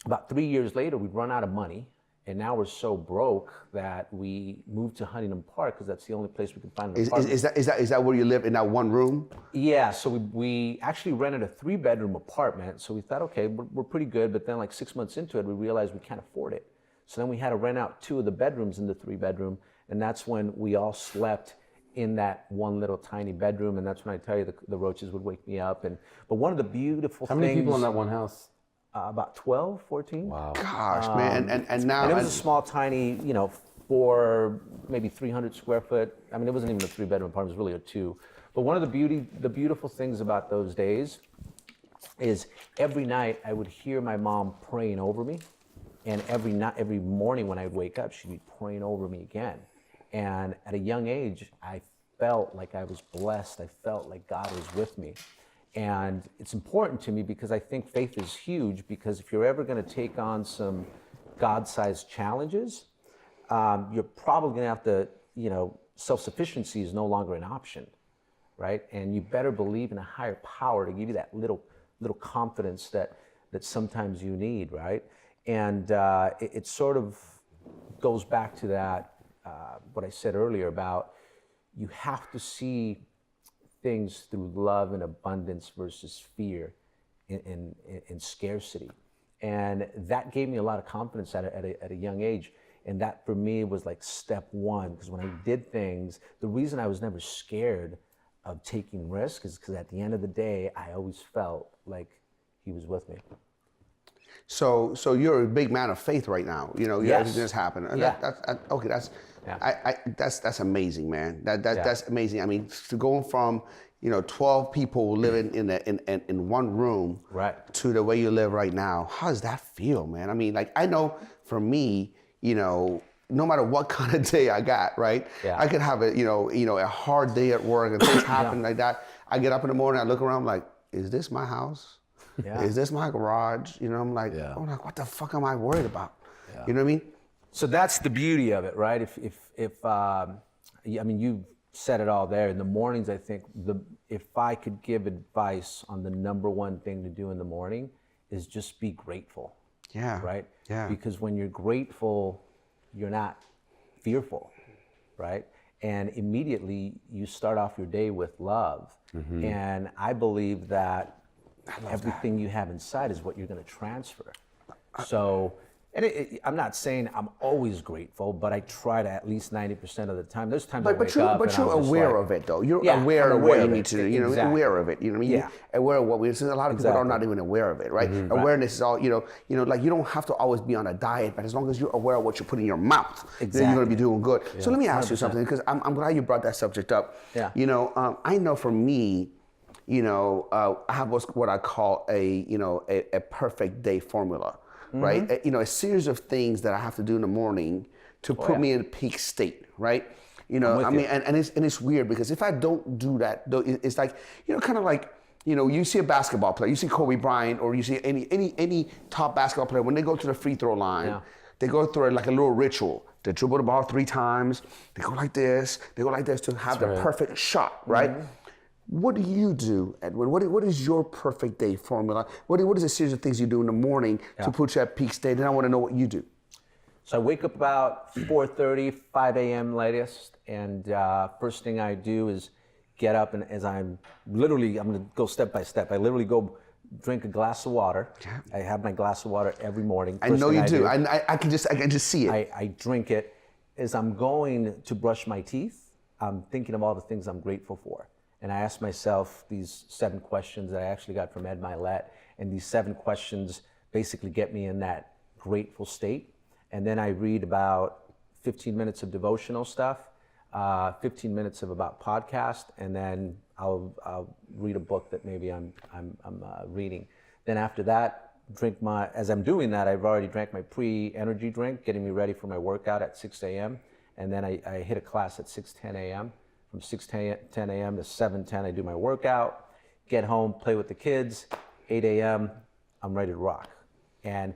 about 3 years later, we'd run out of money. And now we're so broke that we moved to Huntington Park because that's the only place we could find an apartment. Is that where you live, in that one room? Yeah, so we actually rented a 3-bedroom apartment. So we thought, okay, we're pretty good. But then like 6 months into it, we realized we can't afford it. So then we had to rent out 2 of the bedrooms in the 3-bedroom. And that's when we all slept in that one little tiny bedroom. And that's when I tell you the roaches would wake me up. But one of the beautiful things. How many people in that one house? About 12, 14. Wow. Gosh, man. And now. And it was a small, tiny, 4, maybe 300 square foot. I mean, it wasn't even a 3-bedroom apartment, it was really a 2. But one of the beautiful things about those days is every night I would hear my mom praying over me. And every morning when I'd wake up, she'd be praying over me again. And at a young age, I felt like I was blessed. I felt like God was with me. And it's important to me because I think faith is huge, because if you're ever going to take on some God-sized challenges, you're probably going to have to, self-sufficiency is no longer an option, right? And you better believe in a higher power to give you that little confidence that sometimes you need, right? And it sort of goes back to that, what I said earlier about you have to see things through love and abundance versus fear and scarcity. And that gave me a lot of confidence at a young age. And that for me was like step one, because when I did things, the reason I was never scared of taking risks is because at the end of the day, I always felt like he was with me. So you're a big man of faith right now. Yes. Everything that's happened. Yeah. That's amazing, man. That's amazing. I mean, to go from 12 people living in one room, right, to the way you live right now. How does that feel, man? I mean, like, I know for me, no matter what kind of day I got, right? Yeah. I could have a hard day at work and things happen like that. I get up in the morning, I look around, I'm like, is this my house? Yeah. Is this my garage? I'm like, I'm like, what the fuck am I worried about? Yeah. You know what I mean? So that's the beauty of it, right? I mean, you said it all there. In the mornings, I think if I could give advice on the number one thing to do in the morning is just be grateful. Yeah. Right? Yeah. Because when you're grateful, you're not fearful, right? and immediately you start off your day with love. And I believe that everything you have inside is what you're going to transfer. So, and I'm not saying I'm always grateful, but I try to at least 90% of the time. There's times I wake up but you're aware of it, though. You're aware of what you need to do. You know, aware of it. You know what I mean? Yeah. Aware of what we. A lot of people are not even aware of it, right? Awareness is all. You know, like you don't have to always be on a diet, but as long as you're aware of what you put in your mouth, then you're going to be doing good. So let me ask you something, because I'm glad you brought that subject up. Yeah. You know, I know for me, you know, I have what I call a perfect day formula. Right, you know, a series of things that I have to do in the morning to put me in a peak state, right? You know, I mean, and it's weird because if I don't do that, though, it's like, you know, kind of like, you know, you see a basketball player, you see Kobe Bryant, or you see any top basketball player, when they go to the free throw line, they go through it like a little ritual. They dribble the ball 3 times, they go like this to have the perfect shot, right? What do you do, Edwin? What is your perfect day formula? What is a series of things you do in the morning to put you at peak state? And I want to know what you do. So I wake up about 4:30, 5 a.m. latest, and first thing I do is get up, and as I'm going to go step by step. I literally go drink a glass of water. I have my glass of water every morning. I know you do. I can just see it. I drink it. As I'm going to brush my teeth, I'm thinking of all the things I'm grateful for. And I ask myself these 7 questions that I actually got from Ed Milet. And these 7 questions basically get me in that grateful state. And then I read about 15 minutes of devotional stuff, 15 minutes of about podcast, and then I'll read a book that maybe I'm reading. Then after that, as I'm doing that, I've already drank my pre-energy drink, getting me ready for my workout at 6 a.m. And then I hit a class at 6:10 a.m. From 6:10 a.m. to 7:10, I do my workout, get home, play with the kids. 8 a.m., I'm ready to rock. And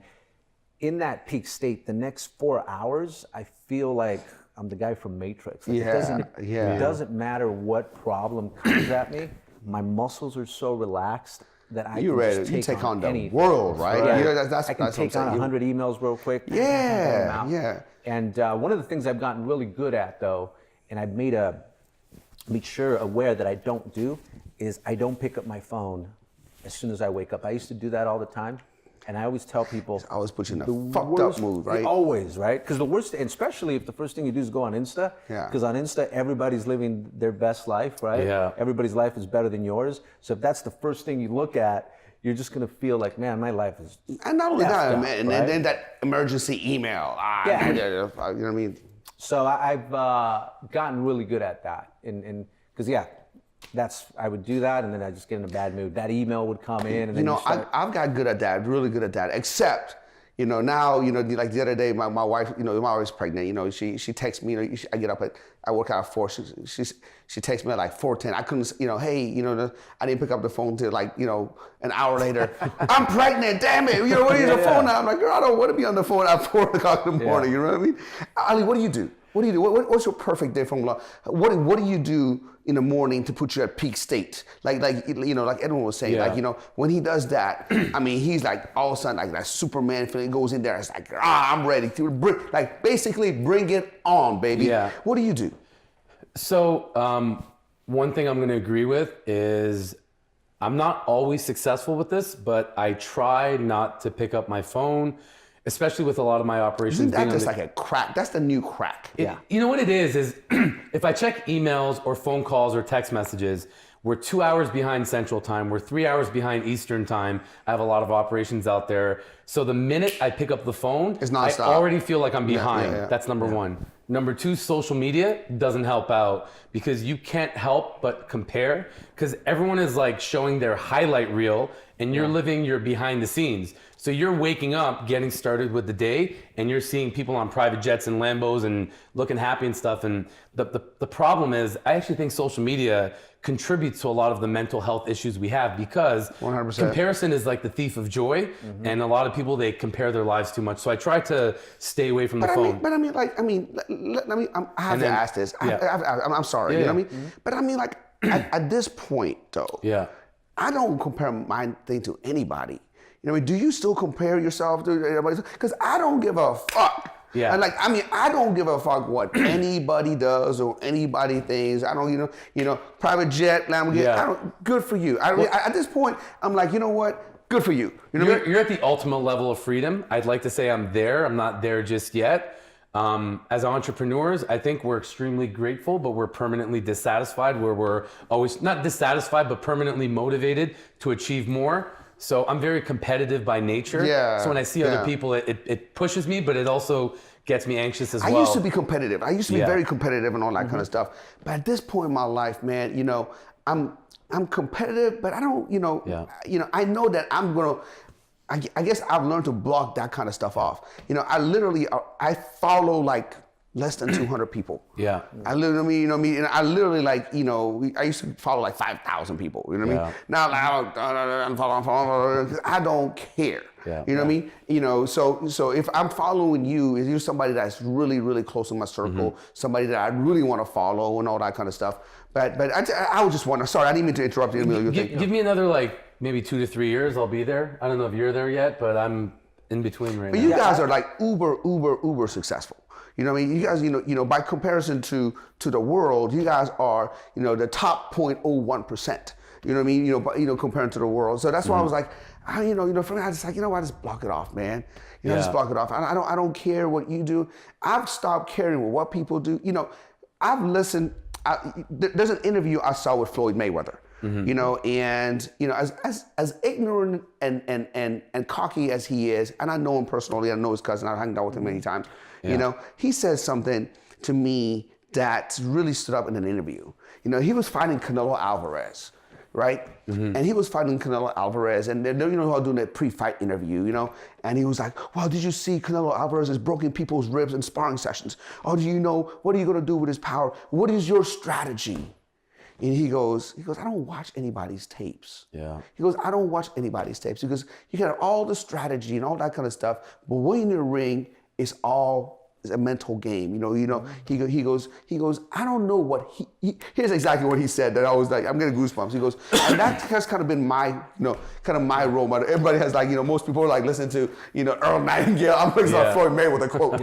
in that peak state, the next 4 hours, I feel like I'm the guy from Matrix. Like it doesn't matter what problem comes at me. My muscles are so relaxed that I can just take on the world, right? Yeah. I can take on 100 emails real quick. Yeah. And one of the things I've gotten really good at, though, and I've made aware that I don't do, is I don't pick up my phone as soon as I wake up. I used to do that all the time, and I always tell people, I always put you in a fucked up mood, right? Always, right? Because the worst, and especially if the first thing you do is go on Insta, because on Insta everybody's living their best life, right? Yeah. Everybody's life is better than yours. So if that's the first thing you look at, you're just gonna feel like, man, my life is. And not only that, and then that emergency email. You know what I mean? So I've gotten really good at that, and because I would do that, and then I just get in a bad mood. That email would come in, and then I've got good at that, really good at that. Except, you know, now, you know, like the other day, my wife, you know, my wife's pregnant. You know, she texts me. You know, I work out at 4. She texts me at like 4:10. I couldn't, you know, hey, you know, I didn't pick up the phone till like, you know, an hour later. I'm pregnant, damn it. You know, what is the phone now? I'm like, girl, I don't want to be on the phone at 4 o'clock in the morning. You know what I mean? Ali, what do you do? What do you do? What's your perfect day formula? What do you do in the morning to put you at peak state? Like you know, like Edwin was saying, like, you know, when he does that, I mean, he's like all of a sudden like that Superman feeling goes in there. It's like, I'm ready to basically bring it on, baby. Yeah. What do you do? So one thing I'm going to agree with is I'm not always successful with this, but I try not to pick up my phone, especially with a lot of my operations. Isn't that just like a crack? That's the new crack. You know what it is if I check emails or phone calls or text messages, we're 2 hours behind Central Time. We're 3 hours behind Eastern Time. I have a lot of operations out there. So the minute I pick up the phone, I already feel like I'm behind. That's number one. Number 2, social media doesn't help out because you can't help but compare because everyone is like showing their highlight reel and you're living your behind the scenes. So you're waking up, getting started with the day, and you're seeing people on private jets and Lambos and looking happy and stuff. And the problem is, I actually think social media contributes to a lot of the mental health issues we have because 100%. Comparison is like the thief of joy. And a lot of people, they compare their lives too much. So I try to stay away from the phone. I have to ask this. I'm sorry, you know what I mean? But I mean, like, at this point, though, I don't compare my thing to anybody. You know what I mean? Do you still compare yourself to everybody? Because I don't give a fuck Yeah. And like, I mean, I don't give a fuck what anybody does or anybody thinks. I don't, private jet, Lamborghini. Yeah. Good for you. At this point, I'm like, you know what? Good for you. You know what I mean? You're at the ultimate level of freedom. I'd like to say I'm there. I'm not there just yet. As entrepreneurs, I think we're extremely grateful, but we're permanently dissatisfied, where we're always not dissatisfied, but permanently motivated to achieve more. So I'm very competitive by nature. Yeah, so when I see other people, it pushes me, but it also gets me anxious as well. I used to be competitive. I used to be very competitive and all that kind of stuff. But at this point in my life, man, I'm competitive, but I don't, I know that I'm gonna. I guess I've learned to block that kind of stuff off. I follow like less than 200 people. Yeah. I literally, and I literally like, I used to follow like 5,000 people. You know what I mean? Now like, I'm following, I don't care. Yeah. You know what I mean? So if I'm following you, if you're somebody that's really, really close in my circle, somebody that I really want to follow and all that kind of stuff. But I was just wondering. Sorry, I didn't mean to interrupt you in the middle of your thing. Give me another maybe 2 to 3 years. I'll be there. I don't know if you're there yet, but I'm in between right now. But you guys are like uber successful. You know what I mean? You guys, by comparison to the world, you guys are, the top 0.01%. You know what I mean? Comparing to the world. So that's why I was like, for me, I just like, I just block it off, man. Just block it off. I don't care what you do. I've stopped caring what people do. I've listened. There's an interview I saw with Floyd Mayweather. And as ignorant and cocky as he is, and I know him personally, I know his cousin, I've hung out with him many times. He says something to me that really stood up in an interview. He was fighting Canelo Alvarez, right? And he was fighting Canelo Alvarez, and then how doing that pre-fight interview, and he was like, "Well, did you see Canelo Alvarez has broken people's ribs in sparring sessions? Oh, do you know what are you gonna do with his power? What is your strategy?" And he goes, I don't watch anybody's tapes. Yeah. He goes, I don't watch anybody's tapes. Because you got all the strategy and all that kind of stuff, but when in the ring, it's a mental game. He goes, I don't know what here's exactly what he said that I was like, I'm getting goosebumps. He goes, and that has kind of been my, kind of my role model. Everybody has like, most people are like listen to, Earl Nightingale. I'm listening to Floyd Mayweather quote.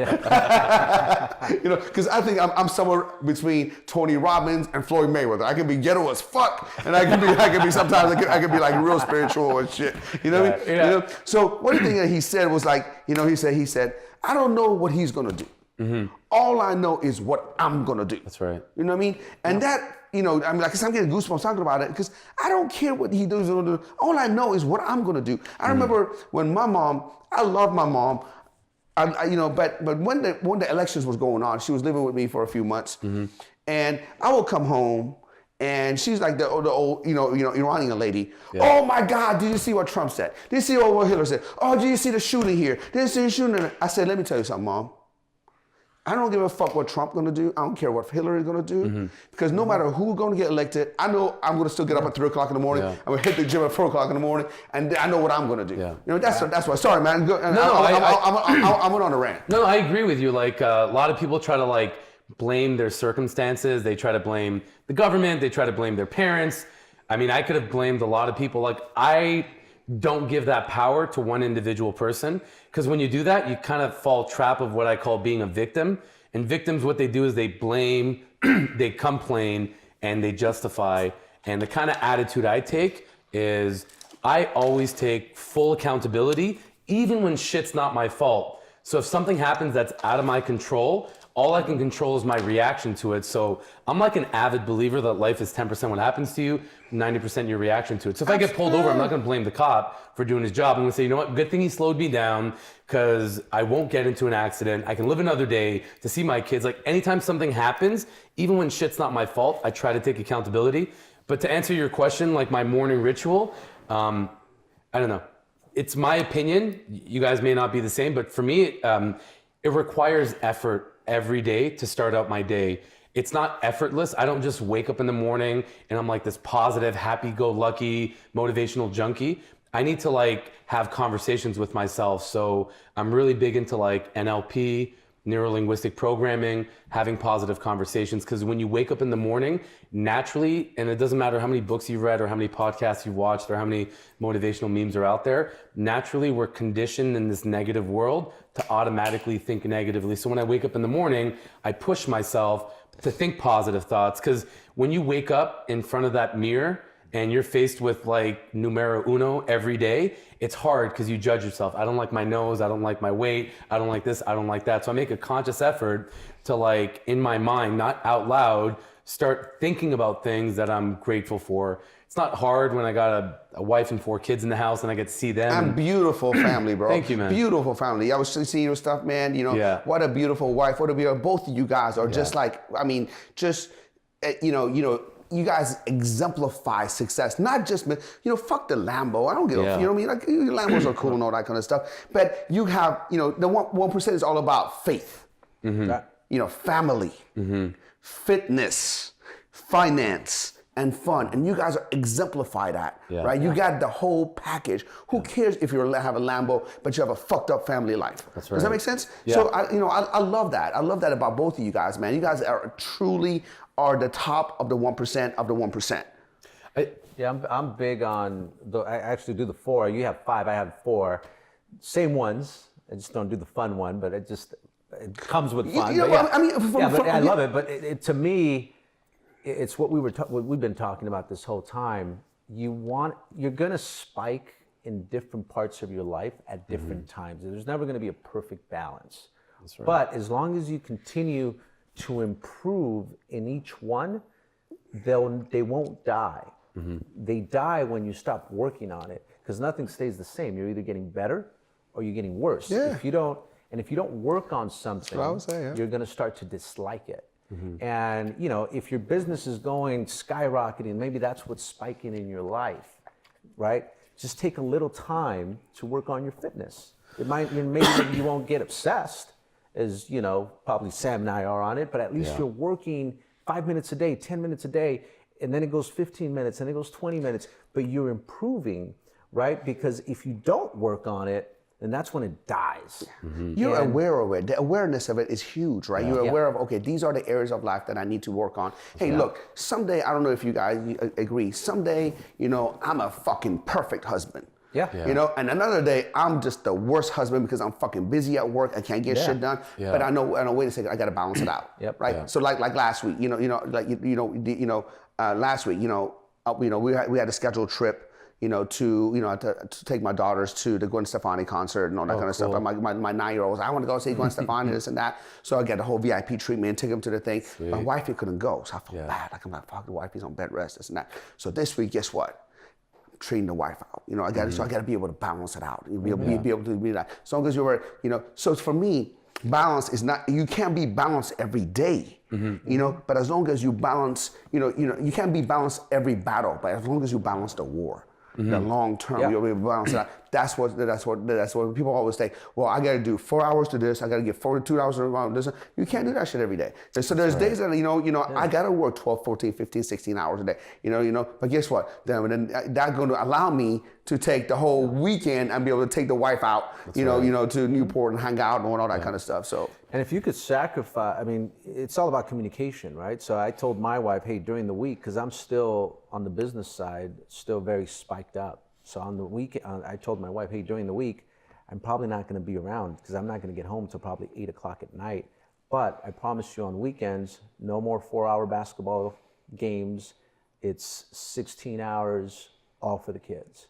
Because I think I'm somewhere between Tony Robbins and Floyd Mayweather. I can be ghetto as fuck, and I can be sometimes I can be like real spiritual and shit. You know what I mean? So one thing that he said was like, he said, I don't know what he's gonna do. All I know is what I'm gonna do. That's right. You know what I mean? And that, I'm getting goosebumps talking about it because I don't care what he does. All I know is what I'm gonna do. I remember when my mom, I love my mom, but when the elections was going on, she was living with me for a few months, and I would come home. And she's like the old, Iranian lady. Yeah. Oh my God, did you see what Trump said? Did you see what Hillary said? Oh, did you see the shooting here? Did you see the shooting? I said, let me tell you something, Mom. I don't give a fuck what Trump's gonna do. I don't care what Hillary's gonna do. Because no matter who's gonna get elected, I know I'm gonna still get up at 3 o'clock in the morning. I'm gonna hit the gym at 4 o'clock in the morning, and I know what I'm gonna do. Yeah. That's why. Sorry, man. I'm on a rant. No, I agree with you. Like a lot of people try to blame their circumstances. They try to blame the government. They try to blame their parents. I mean, I could have blamed a lot of people. Like, I don't give that power to one individual person, because when you do that, you kind of fall trap of what I call being a victim. And victims, what they do is they blame, they complain, and they justify. And the kind of attitude I take is I always take full accountability, even when shit's not my fault. So if something happens that's out of my control, all I can control is my reaction to it. So I'm like an avid believer that life is 10% what happens to you, 90% your reaction to it. So if I get pulled over, I'm not gonna blame the cop for doing his job. I'm gonna say, you know what, good thing he slowed me down, because I won't get into an accident. I can live another day to see my kids. Like, anytime something happens, even when shit's not my fault, I try to take accountability. But to answer your question, like my morning ritual, I don't know. It's my opinion. You guys may not be the same, but for me, it requires effort every day to start out my day. It's not effortless. I don't just wake up in the morning and I'm like this positive, happy-go-lucky, motivational junkie. I need to have conversations with myself. So I'm really big into NLP, neuro-linguistic programming, having positive conversations. Because when you wake up in the morning, naturally, and it doesn't matter how many books you've read or how many podcasts you've watched or how many motivational memes are out there, naturally we're conditioned in this negative world to automatically think negatively. So when I wake up in the morning, I push myself to think positive thoughts. Because when you wake up in front of that mirror and you're faced with like numero uno every day, it's hard because you judge yourself. I don't like my nose, I don't like my weight, I don't like this, I don't like that. So I make a conscious effort to, like, in my mind, not out loud, start thinking about things that I'm grateful for. It's not hard when I got a wife and 4 kids in the house and I get to see them. And beautiful family, bro. Thank you, man. Beautiful family. I was seeing your stuff, man. You know, what a beautiful wife. What a beautiful, both of you guys are just like, I mean, just, you guys exemplify success. Not just, fuck the Lambo. I don't give a, you know what I mean? Like, Lambos are cool and all that kind of stuff. But you have, the 1% is all about faith. Family, fitness, finance, and fun. And you guys exemplify that, right? You got the whole package. Who cares if you have a Lambo, but you have a fucked up family life? That's right. Does that make sense? Yeah. So, I love that. I love that about both of you guys, man. You guys are truly the top of the 1% of the 1%. I'm big on, I actually do the 4. You have 5, I have 4. Same ones. I just don't do the fun one, but it comes with fun. I love it. But to me, it's what we've been talking about this whole time. You're gonna spike in different parts of your life at different times. There's never gonna be a perfect balance. That's right. But as long as you continue to improve in each one, they won't die. They die when you stop working on it, because nothing stays the same. You're either getting better or you're getting worse. Yeah. If you don't work on something, you're gonna start to dislike it. And if your business is going skyrocketing, maybe that's what's spiking in your life, right? Just take a little time to work on your fitness. Maybe you won't get obsessed, as probably Sam and I are on it, but at least you're working 5 minutes a day, 10 minutes a day, and then it goes 15 minutes, and it goes 20 minutes, but you're improving, right? Because if you don't work on it, and that's when it dies. You're aware of it. The awareness of it is huge, right? You're aware of, okay, these are the areas of life that I need to work on. Hey, look, someday, I don't know if you guys agree, someday, I'm a fucking perfect husband. And another day, I'm just the worst husband because I'm fucking busy at work. I can't get shit done. But I know, wait a second, I got to balance it out. Right? So like last week, last week, we had a scheduled trip, to take my daughters to the Gwen Stefani concert and all that kind of stuff. My 9-year-old was, I want to go see Gwen Stefani, this and that. So I got the whole VIP treatment, take them to the thing. Sweet. My wifey couldn't go, so I felt bad. I'm like, fuck, the wifey's on bed rest, this and that. So this week, guess what? Treating the wife out. So I got to be able to balance it out. Be able to be that. As long as you're, so for me, balance is not, you can't be balanced every day. But as long as you balance, you can't be balanced every battle, but as long as you balance the war. The long term, you'll be able to balance it out. That's what people always say. Well, I got to do 4 hours to this. I got to get 42 hours to this. You can't do that shit every day. So there's days that I got to work 12, 14, 15, 16 hours a day. But guess what? Then that's going to allow me to take the whole weekend and be able to take the wife out, to Newport and hang out and all that kind of stuff. So. And if you could sacrifice, it's all about communication, right? So I told my wife, hey, during the week, because I'm still on the business side, still very spiked up. So on the week, I told my wife, hey, during the week, I'm probably not going to be around because I'm not going to get home till probably 8 o'clock at night. But I promise you on weekends, no more 4-hour basketball games. It's 16 hours all for the kids.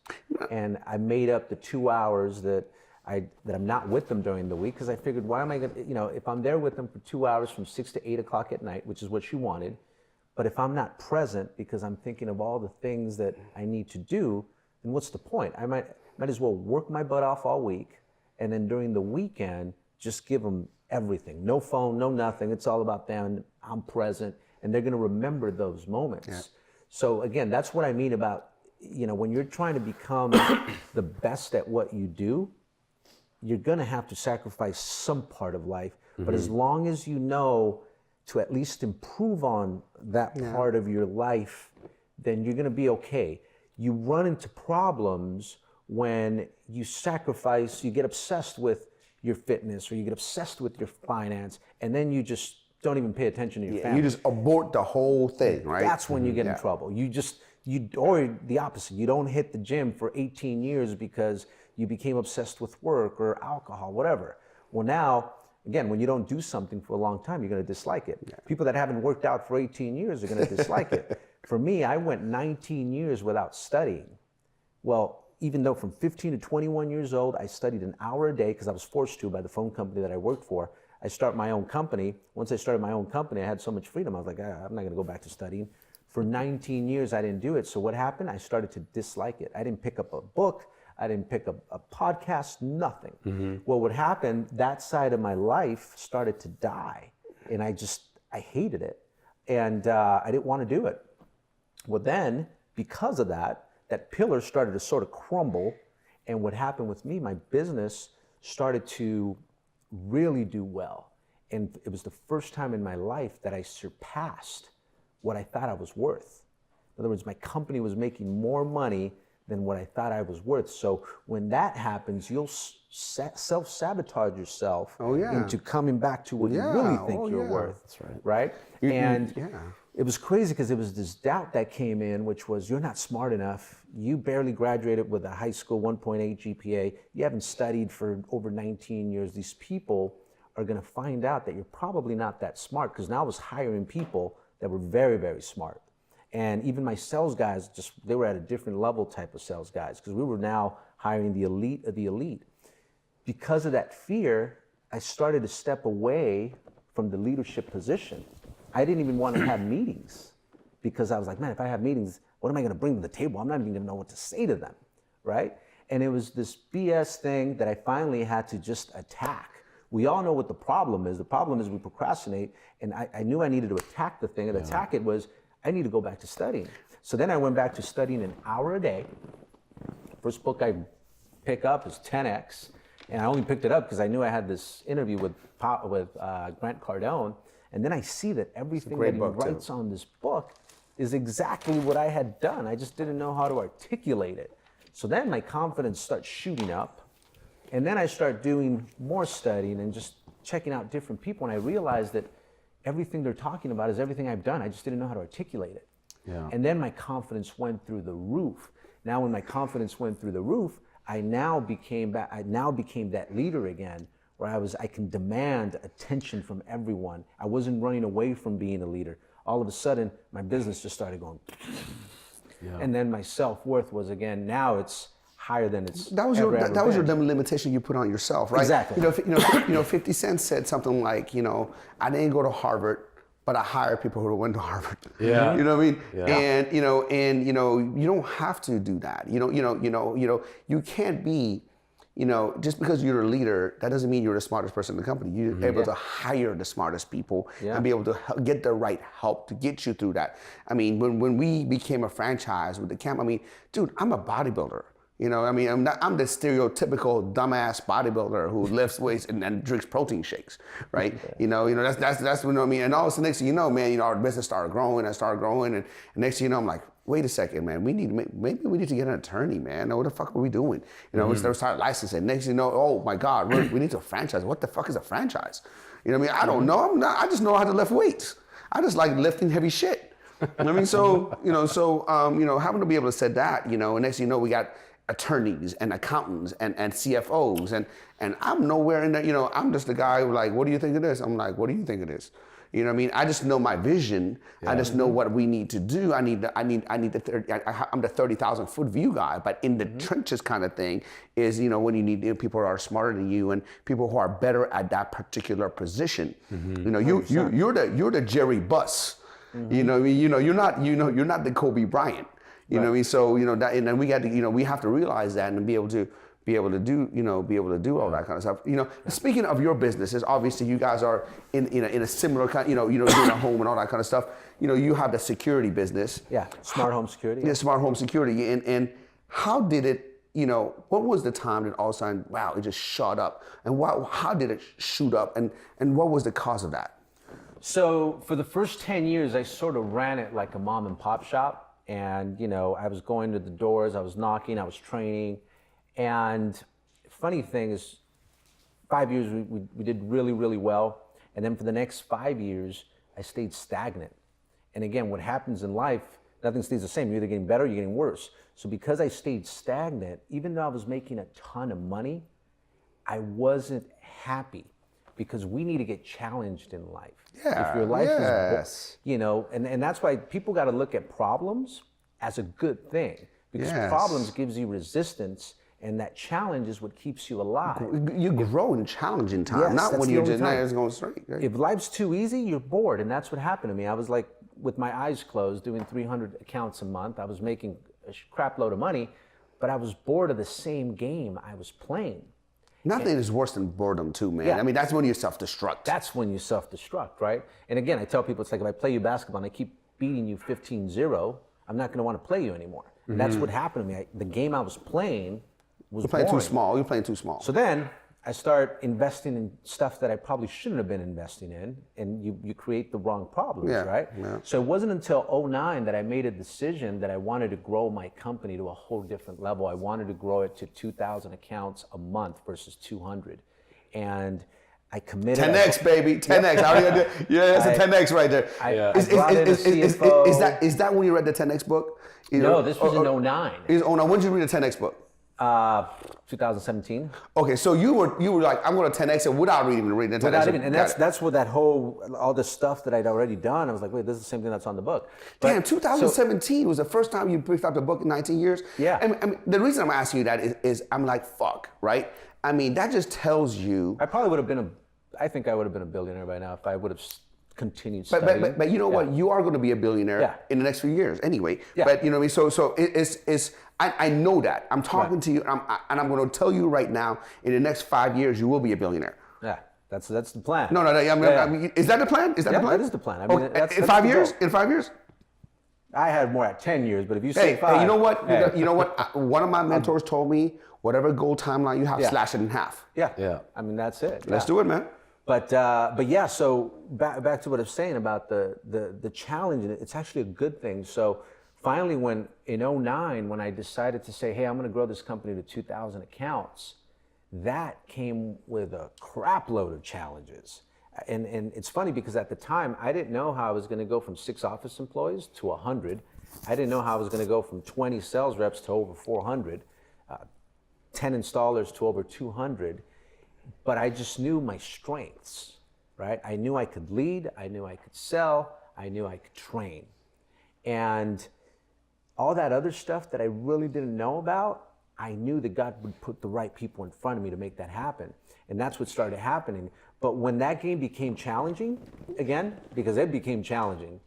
And I made up the 2 hours that I'm not with them during the week, because I figured, why am I going to, if I'm there with them for 2 hours from 6 to 8 o'clock at night, which is what she wanted, but if I'm not present because I'm thinking of all the things that I need to do, then what's the point? I might as well work my butt off all week, and then during the weekend, just give them everything. No phone, no nothing. It's all about them. I'm present, and they're going to remember those moments. Yeah. So again, that's what I mean about, when you're trying to become the best at what you do, you're going to have to sacrifice some part of life. But as long as you know to at least improve on that part of your life, then you're going to be okay. You run into problems when you sacrifice, you get obsessed with your fitness or you get obsessed with your finance, and then you just don't even pay attention to your Yeah, family. you just abort the whole thing, right? That's when you get in trouble. Or the opposite. You don't hit the gym for 18 years because you became obsessed with work or alcohol, whatever. Well, now, again, when you don't do something for a long time, you're going to dislike it. Yeah. People that haven't worked out for 18 years are going to dislike it. For me, I went 19 years without studying. Well, even though from 15 to 21 years old, I studied an hour a day because I was forced to by the phone company that I worked for. I started my own company. Once I started my own company, I had so much freedom. I was like, I'm not going to go back to studying. For 19 years, I didn't do it. So what happened? I started to dislike it. I didn't pick up a book. I didn't pick up a podcast, nothing. Well, what happened, that side of my life started to die. And I hated it. And I didn't want to do it. Well, then, because of that, that pillar started to sort of crumble. And what happened with me, my business started to really do well. And it was the first time in my life that I surpassed what I thought I was worth. In other words, my company was making more money than what I thought I was worth. So when that happens, you'll self-sabotage yourself into coming back to what you really think you're worth. That's right. And it was crazy because it was this doubt that came in, which was, you're not smart enough. You barely graduated with a high school 1.8 GPA. You haven't studied for over 19 years. These people are going to find out that you're probably not that smart, because now I was hiring people that were very, very smart. And even my sales guys, they were at a different level type of sales guys, because we were now hiring the elite of the elite. Because of that fear, I started to step away from the leadership position. I didn't even want to have meetings, because I was like, man, if I have meetings, what am I going to bring to the table? I'm not even going to know what to say to them, right? And it was this BS thing that I finally had to just attack. We all know what the problem is. The problem is we procrastinate, and I knew I needed to attack the thing, and attack it was, I need to go back to studying. So then I went back to studying an hour a day. First book I pick up is 10X, and I only picked it up because I knew I had this interview with Grant Cardone, and then I see that everything that he writes on this book is exactly what I had done. I just didn't know how to articulate it. So then my confidence starts shooting up, and then I start doing more studying and just checking out different people, and I realized that everything they're talking about is everything I've done. I just didn't know how to articulate it. Yeah. And then my confidence went through the roof. Now when my confidence went through the roof, I now became that leader again, where I can demand attention from everyone. I wasn't running away from being a leader. All of a sudden, my business just started going. Yeah. And then my self-worth was, again, now it's higher than it's that was your limitation you put on yourself, right? Exactly. 50 Cent said something like, I didn't go to Harvard, but I hired people who went to Harvard. Yeah. You know what I mean? Yeah. And you don't have to do that. You can't be, just because you're a leader, that doesn't mean you're the smartest person in the company. You're able to hire the smartest people and be able to get the right help to get you through that. I mean, when we became a franchise with the camp, dude, I'm a bodybuilder. I'm the stereotypical dumbass bodybuilder who lifts weights and drinks protein shakes, right? That's what I mean. And all of a sudden, next thing you know, man, our business started growing, and next thing you know, I'm like, wait a second, man, maybe we need to get an attorney, man. What the fuck are we doing? We start licensing. Next thing you know, oh my God, we need to franchise. What the fuck is a franchise? I don't know. I just know how to lift weights. I just like lifting heavy shit. Having to be able to say that, and next thing you know, we got attorneys and accountants and CFOs and I'm nowhere in that. I'm just the guy who like, what do you think it is? I'm like, what do you think it is? I just know my vision. Yeah. I just know what we need to do. I'm the 30,000 foot view guy, but in the trenches kind of thing is, when you need people who are smarter than you and people who are better at that particular position. You're the Jerry Buss. You're not the Kobe Bryant. You know what I mean? So, that, and then we got to, we have to realize that and be able to do all that kind of stuff. Speaking of your businesses, obviously you guys are in a similar kind, doing a home and all that kind of stuff. You have the security business. Yeah, smart home security. Yeah, smart home security. And how did it, what was the time that all of a sudden, wow, it just shot up? And how did it shoot up? And what was the cause of that? So for the first 10 years, I sort of ran it like a mom and pop shop. And, I was going to the doors, I was knocking, I was training. And funny thing is, 5 years, we did really, really well. And then for the next 5 years, I stayed stagnant. And again, what happens in life, nothing stays the same. You're either getting better or you're getting worse. So because I stayed stagnant, even though I was making a ton of money, I wasn't happy, because we need to get challenged in life. Yeah, if your life yes. is, you know, and that's why people got to look at problems as a good thing, because Yes. problems gives you resistance, and that challenge is what keeps you alive. You grow in challenging time, Yes, not that's when the you're only just time. nice going straight. Right? If life's too easy, you're bored, and that's what happened to me. I was like, with my eyes closed, doing 300 accounts a month. I was making a crap load of money, but I was bored of the same game I was playing. Nothing is worse than boredom too, man. Yeah. I mean, that's when you self-destruct. That's when you self-destruct, right? And again, I tell people, it's like, if I play you basketball and I keep beating you 15-0, I'm not going to want to play you anymore. And that's what happened to me. The game I was playing was You're playing boring. too small. You're playing too small. So then I start investing in stuff that I probably shouldn't have been investing in, and you create the wrong problems, Yeah, right? yeah. So it wasn't until 2009 that I made a decision that I wanted to grow my company to a whole different level. I wanted to grow it to 2,000 accounts a month versus 200. And I committed. 10x, baby, 10x. Yeah, that's a 10x right there. I brought in a CFO. Is that when you read the 10x book? No, this was in 2009. When did you read the 10x book? 2017. Okay, so you were like, I'm going to 10x it without even reading the 10x. Without even, and Got it. that's where that whole, all the stuff that I'd already done, I was like, wait, this is the same thing that's on the book. But, Damn, 2017 was the first time you picked up the book in 19 years? Yeah. I mean, the reason I'm asking you that is I'm like, fuck, right? I mean, that just tells you. I probably would have been I think I would have been a billionaire by now if I would have continued studying. But you know what? You are going to be a billionaire Yeah. in the next few years anyway. Yeah. But you know what I mean? So I know that. I'm talking to you, and I'm going to tell you right now, in the next 5 years, you will be a billionaire. Yeah, that's the plan. No. I mean, is that the plan? Is that the plan? That is the plan. I mean, that's in 5 the years? goal. In 5 years? I had more at 10 years, but if you say Hey, 5. you know what? Hey. You know what? One of my mentors told me, whatever goal timeline you have, Yeah. slash it in half. Yeah. I mean, that's it. Let's do it, man. But yeah, so back to what I was saying about the challenge, and it's actually a good thing. So finally, in 2009, when I decided to say, hey, I'm going to grow this company to 2,000 accounts, that came with a crap load of challenges. And it's funny because at the time, I didn't know how I was going to go from 6 office employees to 100. I didn't know how I was going to go from 20 sales reps to over 400, 10 installers to over 200. But I just knew my strengths, right? I knew I could lead, I knew I could sell, I knew I could train. And all that other stuff that I really didn't know about, I knew that God would put the right people in front of me to make that happen. And that's what started happening. But when that game became challenging, again, because it became challenging,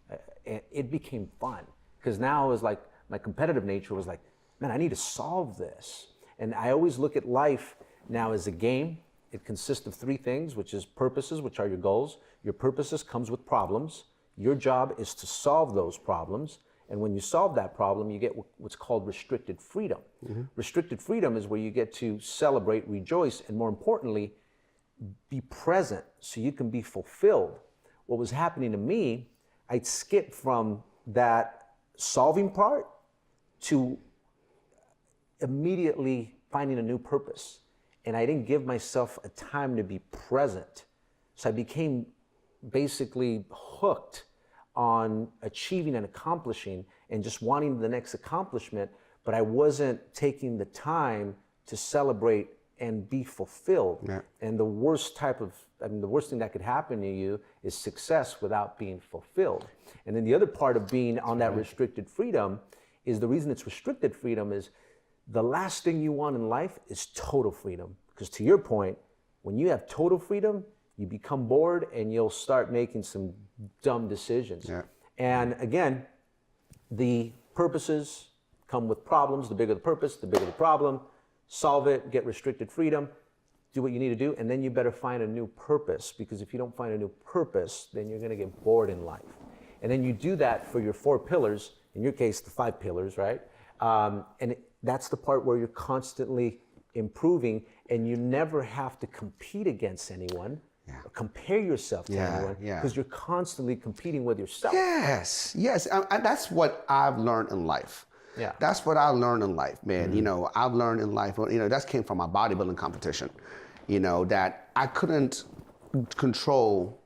it became fun. Because now it was like, my competitive nature was like, man, I need to solve this. And I always look at life now as a game. It consists of 3 things, which is purposes, which are your goals. Your purposes comes with problems. Your job is to solve those problems. And when you solve that problem, you get what's called restricted freedom. Mm-hmm. Restricted freedom is where you get to celebrate, rejoice, and more importantly, be present so you can be fulfilled. What was happening to me, I'd skip from that solving part to immediately finding a new purpose. And I didn't give myself a time to be present. So I became basically hooked on achieving and accomplishing and just wanting the next accomplishment, but I wasn't taking the time to celebrate and be fulfilled. Yeah. And the worst thing that could happen to you is success without being fulfilled. And then the other part of being on that restricted freedom is the reason it's restricted freedom is the last thing you want in life is total freedom. Because to your point, when you have total freedom, you become bored and you'll start making some dumb decisions. Yeah. And again, the purposes come with problems. The bigger the purpose, the bigger the problem. Solve it, get restricted freedom, do what you need to do, and then you better find a new purpose, because if you don't find a new purpose, then you're gonna get bored in life. And then you do that for your 4 pillars, in your case, the 5 pillars, right? That's the part where you're constantly improving, and you never have to compete against anyone, or compare yourself to anyone, because you're constantly competing with yourself. Yes. That's what I've learned in life. Yeah. That's what I learned in life, man. Mm-hmm. You know, I've learned in life, that came from my bodybuilding competition. you know, that I couldn't control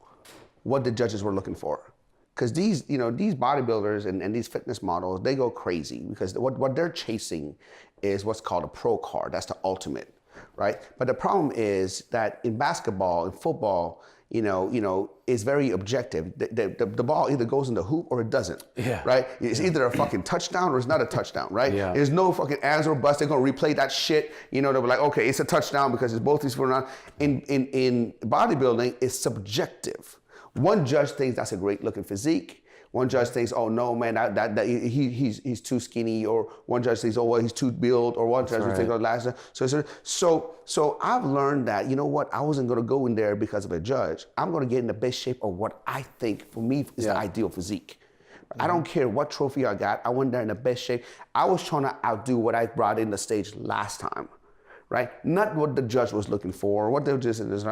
what the judges were looking for. Because these bodybuilders and these fitness models, they go crazy because what they're chasing is what's called a pro card. That's the ultimate, right? But the problem is that in basketball and football, it's very objective. The ball either goes in the hoop or it doesn't, right? It's either a fucking touchdown or it's not a touchdown, right? Yeah. There's no fucking ands or buts. They're gonna replay that shit. They'll be like, okay, it's a touchdown because it's both these people around. In bodybuilding, it's subjective. One judge thinks that's a great looking physique. One judge thinks, oh no, man, he's too skinny, or one judge thinks, oh well, he's too built, or one judge thinks, oh, last. So I've learned that, you know what, I wasn't gonna go in there because of a judge. I'm gonna get in the best shape of what I think for me is the ideal physique. I don't care what trophy I got. I went there in the best shape. I was trying to outdo what I brought in the stage last time, right? Not what the judge was looking for, or what they were just in this,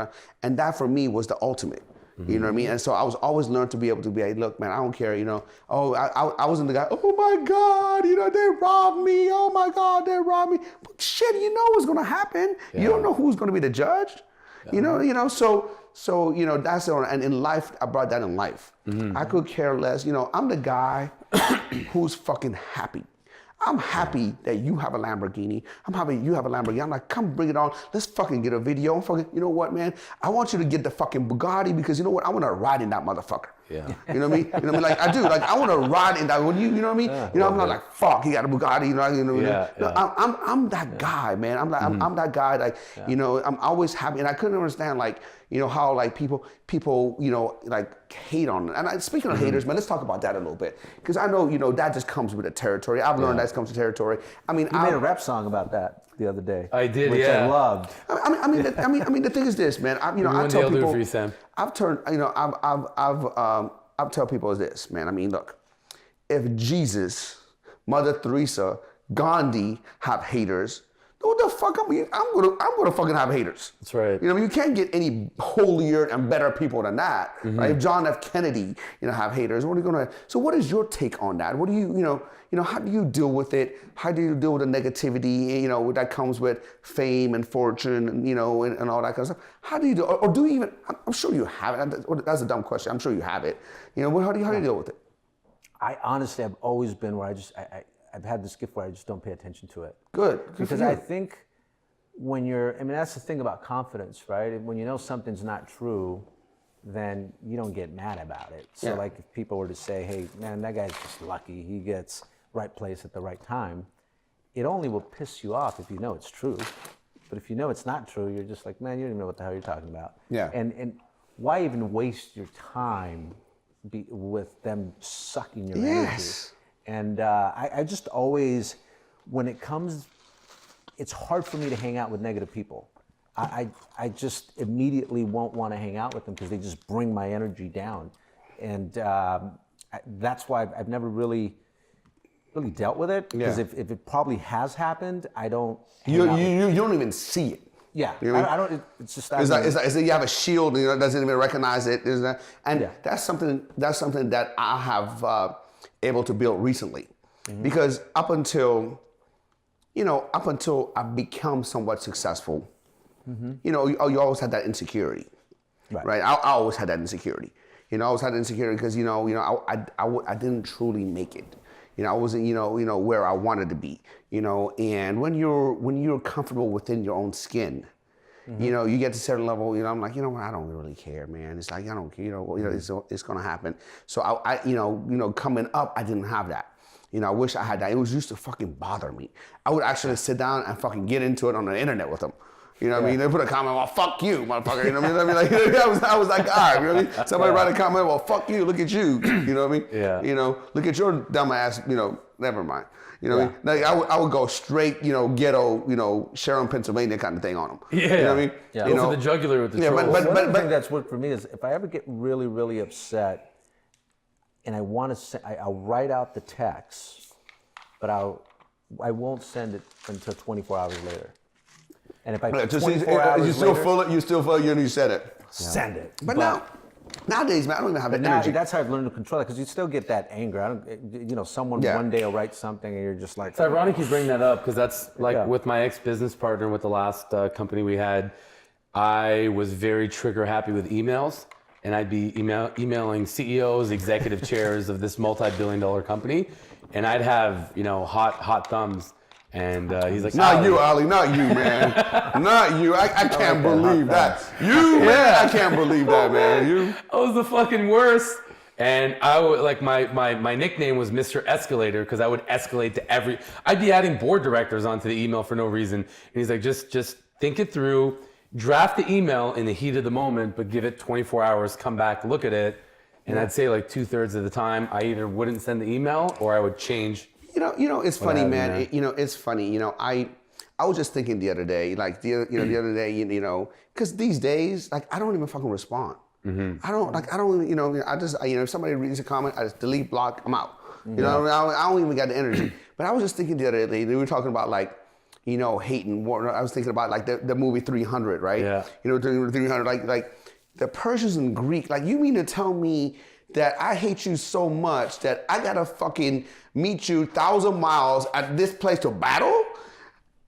and that for me was the ultimate. You know what I mean? And so I was always learned to be able to be like, look, man, I don't care, I wasn't the guy, oh my God, they robbed me, oh my God, they robbed me. But shit, what's gonna happen. Yeah. You don't know who's gonna be the judge. So that's it. And in life, I brought that in life. I could care less, I'm the guy who's fucking happy. I'm happy that you have a Lamborghini. I'm happy you have a Lamborghini. I'm like, come bring it on. Let's fucking get a video. You know what, man? I want you to get the fucking Bugatti because you know what? I want to ride in that motherfucker. Yeah. You know what I mean? Like I do. Like I want to ride in that. When you know what I mean? I'm not like, fuck, he got a Bugatti. I'm that guy, man. I'm like, I'm that guy. Like, I'm always happy, and I couldn't understand like, how like people, like hate on it. And speaking of haters, man, let's talk about that a little bit because I know, that just comes with the territory. I've learned that comes with territory. I mean, you made a rap song about that the other day. I did, which I loved. I mean, the thing is this, man. I tell people, for you, Sam. I've turned, I've tell people is this, man. I mean, look, if Jesus, Mother Teresa, Gandhi have haters, what the fuck? I'm gonna fucking have haters. That's right. You can't get any holier and better people than that, right? If John F. Kennedy, have haters, what are you gonna? So, what is your take on that? What do you, how do you deal with it? How do you deal with the negativity, that comes with fame and fortune, and all that kind of stuff? How do you do? Or do you even? I'm sure you have it. That's a dumb question. I'm sure you have it. How do you deal with it? I honestly have always been where I've had this gift where I just don't pay attention to it. Good because I think when that's the thing about confidence, right? When you know something's not true, then you don't get mad about it. So like if people were to say, hey, man, that guy's just lucky. He gets right place at the right time. It only will piss you off if you know it's true. But if you know it's not true, you're just like, man, you don't even know what the hell you're talking about. Yeah. And why even waste your time with them sucking your energy? And I just always, when it comes, it's hard for me to hang out with negative people. I just immediately won't want to hang out with them because they just bring my energy down. And that's why I've never really dealt with it. Because if it probably has happened, I don't. You don't even see it. Yeah, I don't. It's just it's like you have a shield, doesn't even recognize it. And that's something that I have able to build recently, because up until I've become somewhat successful, you always had that insecurity, right? I always had that insecurity. I always had that insecurity because I didn't truly make it. I wasn't where I wanted to be. And when you're comfortable within your own skin, you get to a certain level. I'm like, what, I don't really care, man. It's like I don't care. It's gonna happen. So I coming up, I didn't have that. I wish I had that. It used to fucking bother me. I would actually sit down and fucking get into it on the internet with them. What I mean? They put a comment, well, fuck you, motherfucker. You know what I mean? Like, I was like, all right, you know what I mean? Somebody write a comment, well, fuck you, look at you. You know what I mean? Yeah. Look at your dumb ass, never mind. You know what I mean? Like, I would go straight, ghetto, Sharon, Pennsylvania kind of thing on them. Yeah. You know what I mean? Yeah. Go for the jugular with the trolls. But thing that's worked for me is if I ever get really, really upset and I want to I'll write out the text, but I won't send it until 24 hours later. And if I 24 hours you still feel you said it. Send it. But nowadays, man, I don't even have that energy. That's how I've learned to control it, because you still get that anger. Someone one day will write something and you're just like. It's ironic you bring that up, because that's like with my ex-business partner with the last company we had. I was very trigger happy with emails, and I'd be emailing CEOs, executive chairs of this multi-billion-dollar company, and I'd have hot thumbs. And he's like, not you, Ali, not you, man, not you. I can't believe that. You, man, I can't believe that, man. You. I was the fucking worst. And I would like my nickname was Mr. Escalator because I would escalate to I'd be adding board directors onto the email for no reason. And he's like, just think it through, draft the email in the heat of the moment, but give it 24 hours, come back, look at it. And I'd say like 2/3 of the time, I either wouldn't send the email or I would change. It's funny, man. It's funny. I was just thinking the other day, like the other day, because these days, like I don't even fucking respond. I don't, if somebody reads a comment, I just delete, block, I'm out. I don't even got the energy. But I was just thinking the other day, we were talking about like, hate and war. I was thinking about like the movie 300, right? Yeah. 300, like the Persians and Greek. Like you mean to tell me that I hate you so much that I gotta fucking meet you 1,000 miles at this place to battle?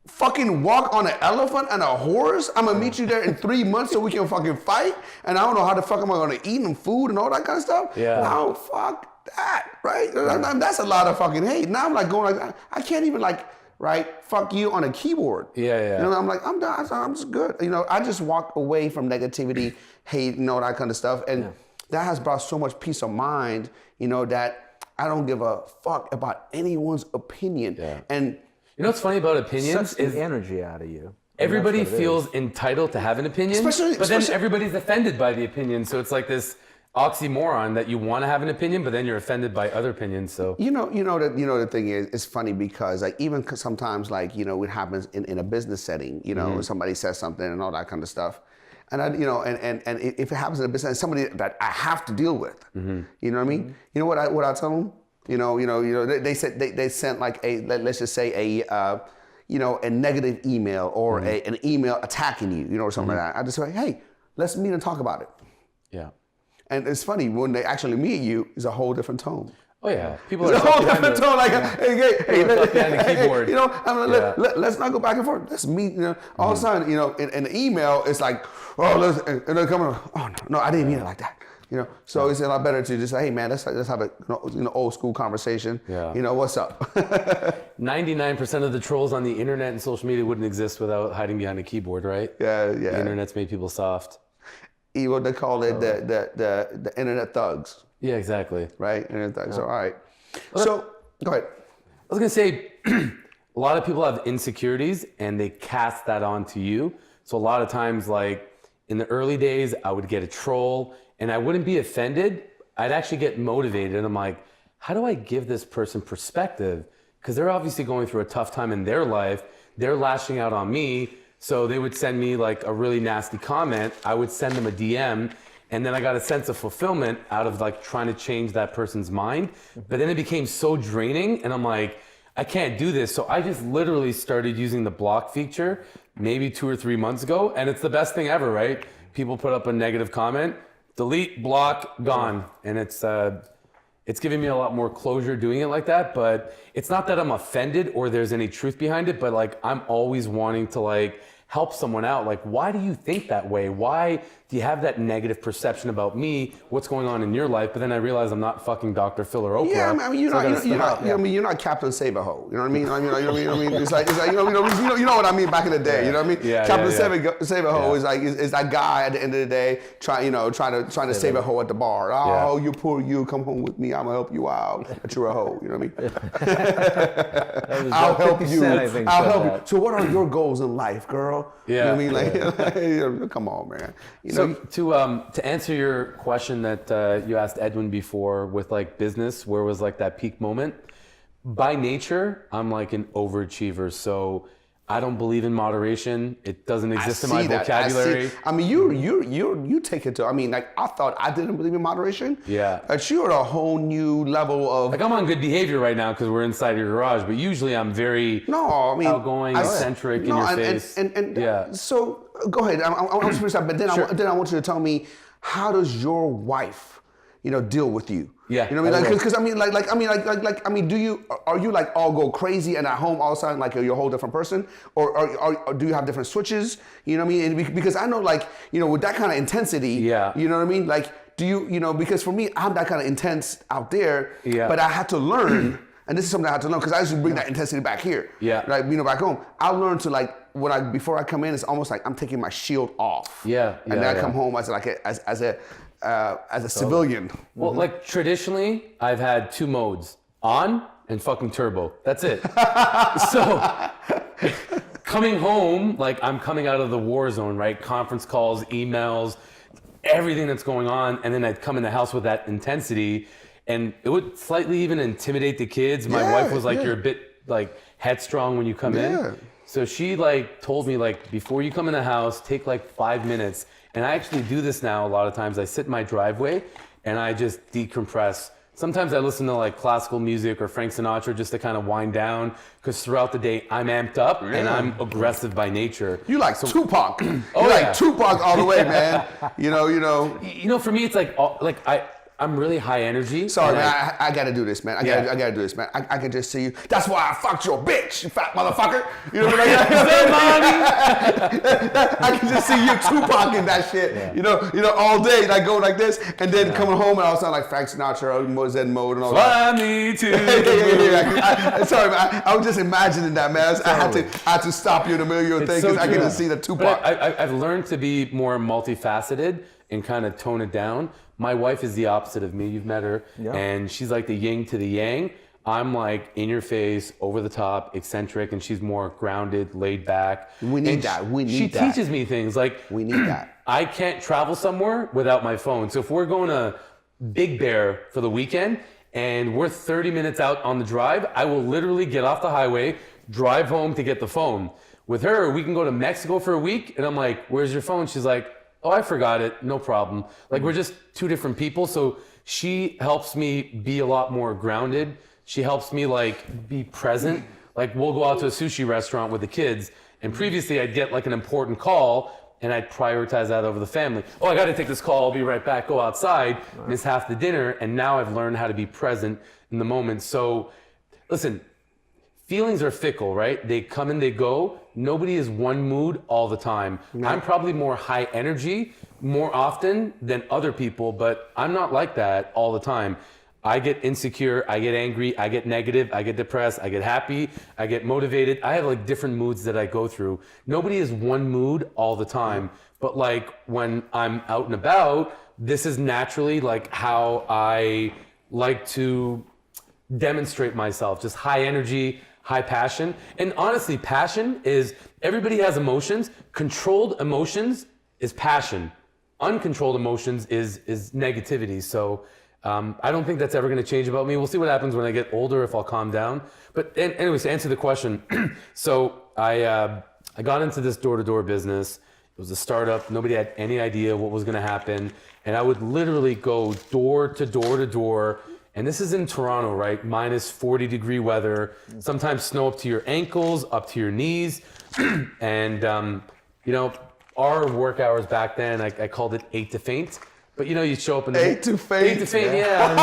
Fucking walk on an elephant and a horse? I'm gonna meet you there in 3 months so we can fucking fight? And I don't know how the fuck am I gonna eat and food and all that kind of stuff? Yeah. No, fuck that, right? That's a lot of fucking hate. Now I'm like going like, I can't even like, right, fuck you on a keyboard. Yeah. I'm like, I'm done, I'm just good. I just walk away from negativity, hate, and all that kind of stuff. And that has brought so much peace of mind, that I don't give a fuck about anyone's opinion. Yeah. And what's funny about opinions Sucks the energy out of you. Everybody feels entitled to have an opinion, but then everybody's offended by the opinion. So it's like this oxymoron that you want to have an opinion, but then you're offended by other opinions. So the thing is, it's funny because like even sometimes like it happens in a business setting. Somebody says something and all that kind of stuff, and and if it happens in a business, somebody that I have to deal with. You know what I mean? You know what I tell them? They said they sent like let's just say a negative email or an email attacking you, or something like that. I just say, hey, let's meet and talk about it. Yeah. And it's funny when they actually meet you, it's a whole different tone. Oh yeah, people it's are a whole different tone. Like, hey, behind the keyboard. Let's not go back and forth. Let's meet. All of a sudden, in the email, it's like, and they're coming. Oh no, I didn't mean it like that. So it's a lot better to just say, hey man, let's have a old school conversation. Yeah. What's up? 99% of the trolls on the internet and social media wouldn't exist without hiding behind a keyboard, right? Yeah. The internet's made people soft. What they call it, the internet thugs. Yeah, exactly. Right, internet thugs. So all right. So go ahead. I was gonna say, a lot of people have insecurities and they cast that onto you. So a lot of times, like in the early days, I would get a troll. And I wouldn't be offended. I'd actually get motivated. And I'm like, how do I give this person perspective? Because they're obviously going through a tough time in their life. They're lashing out on me. So they would send me like a really nasty comment. I would send them a DM. And then I got a sense of fulfillment out of like trying to change that person's mind. But then it became so draining. And I'm like, I can't do this. So I just literally started using the block feature maybe 2 or 3 months ago. And it's the best thing ever, right? People put up a negative comment. Delete, block, gone. And it's giving me a lot more closure doing it like that, but it's not that I'm offended or there's any truth behind it, but like I'm always wanting to like help someone out. Like, why do you think that way? Why do you have that negative perception about me? What's going on in your life? But then I realize I'm not fucking Dr. Phil or Oprah. Yeah, I mean, you're not Captain Save-A-Ho. You know what I mean? It's like you know what I mean. Back in the day, you know what I mean? Yeah, Captain Save-A-Ho is like is that guy at the end of the day trying to save a hoe at the bar. Oh, you poor you, come home with me. I'm gonna help you out. But you're a hoe. You know what I mean? I'll help you. I'll help you. So what are your goals in life, girl? Yeah. You know what I mean? Like, come on, man. So to answer your question that you asked Edwin before with like business, where was like that peak moment? By nature, I'm like an overachiever. So I don't believe in moderation. It doesn't exist in my vocabulary. I mean, you take it to. I mean, like I thought I didn't believe in moderation. Yeah. But you're at a whole new level of. Like I'm on good behavior right now because we're inside your garage. But usually I'm very outgoing, eccentric, in your face. And so go ahead. I want to finish that, but then I want you to tell me, how does your wife deal with you. Yeah, You know what I I mean? will. Because I mean, are you like all go crazy and at home all of a sudden like you're a whole different person, or do you have different switches? You know what I mean? And because I know like with that kind of intensity, Yeah. you know what I mean? Like, do you because for me I'm that kind of intense out there, Yeah. but I had to learn. And this is something I had to learn because I used to bring that intensity back here. Yeah. Like, back home. I learned to like before I come in, it's almost like I'm taking my shield off. Yeah, And then I come home as a civilian. Well, like traditionally, I've had 2 modes: on and fucking turbo. That's it. So coming home, like I'm coming out of the war zone, right? Conference calls, emails, everything that's going on, and then I'd come in the house with that intensity, and it would slightly even intimidate the kids. My wife was like, "You're a bit like headstrong when you come in." So she like told me like, before you come in the house, take like 5 minutes. And I actually do this now a lot of times. I sit in my driveway and I just decompress. Sometimes I listen to like classical music or Frank Sinatra just to kind of wind down, because throughout the day I'm amped up and I'm aggressive by nature. You like Tupac. You yeah. like Tupac all the way, man. You know. For me, it's like I'm really high energy. Sorry, man. I gotta do this, man. I gotta do this, man. I can just see you. That's why I fucked your bitch, you fat motherfucker. You know what I mean? I can just see you Tupac in that shit. Yeah. You know, all day, like going like this, and then coming home and all sound like Frank Sinatra, Zen mode, and all that. Fly me to the moon. Sorry, man. I was just imagining that, man. I had to stop you in the middle of your thing because I can just see the Tupac. I've learned to be more multifaceted and kind of tone it down. My wife is the opposite of me. You've met her, and she's like the yin to the yang. I'm like in your face, over the top, eccentric, and she's more grounded, laid back. We need that. She teaches me things like we need that. I can't travel somewhere without my phone. So if we're going to Big Bear for the weekend and we're 30 minutes out on the drive, I will literally get off the highway, drive home to get the phone. With her, we can go to Mexico for a week, and I'm like, "Where's your phone?" She's like, "Oh, I forgot it. No problem." Like, we're just 2 different people. So she helps me be a lot more grounded. She helps me like be present. Like, we'll go out to a sushi restaurant with the kids, and previously I'd get like an important call and I'd prioritize that over the family. "Oh, I got to take this call. I'll be right back." Go outside, miss half the dinner. And now I've learned how to be present in the moment. So listen, feelings are fickle, right? They come and they go. Nobody is one mood all the time. I'm probably more high energy more often than other people, but I'm not like that all the time. I get insecure, I get angry, I get negative, I get depressed, I get happy, I get motivated. I have like different moods that I go through. Nobody is one mood all the time, but like when I'm out and about, this is naturally like how I like to demonstrate myself, just high energy, high passion. And honestly, passion is, everybody has emotions. Controlled emotions is passion. Uncontrolled emotions is negativity. So I don't think that's ever going to change about me. We'll see what happens when I get older, if I'll calm down. But anyways, to answer the question, so I got into this door-to-door business. It was a startup. Nobody had any idea what was going to happen. And I would literally go door to door to door. And this is in Toronto, right? Minus 40-degree weather. Sometimes snow up to your ankles, up to your knees. And, our work hours back then, I called it 8 to faint. But you show up in the 8 to faint. 8 to faint, yeah.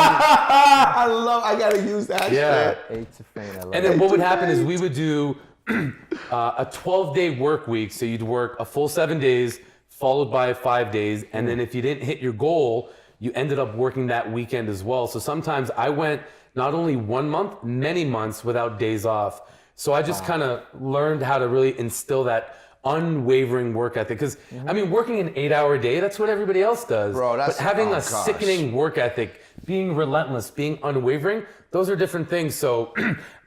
I gotta use that. Yeah, 8 to faint. I love And then what would happen is we would do a 12-day work week. So you'd work a full 7 days, followed by 5 days. And then if you didn't hit your goal, you ended up working that weekend as well. So sometimes I went not only 1 month, many months without days off. So I just kind of learned how to really instill that unwavering work ethic. Because I mean, working an 8-hour day, that's what everybody else does. Bro, but having a sickening work ethic, being relentless, being unwavering, those are different things. So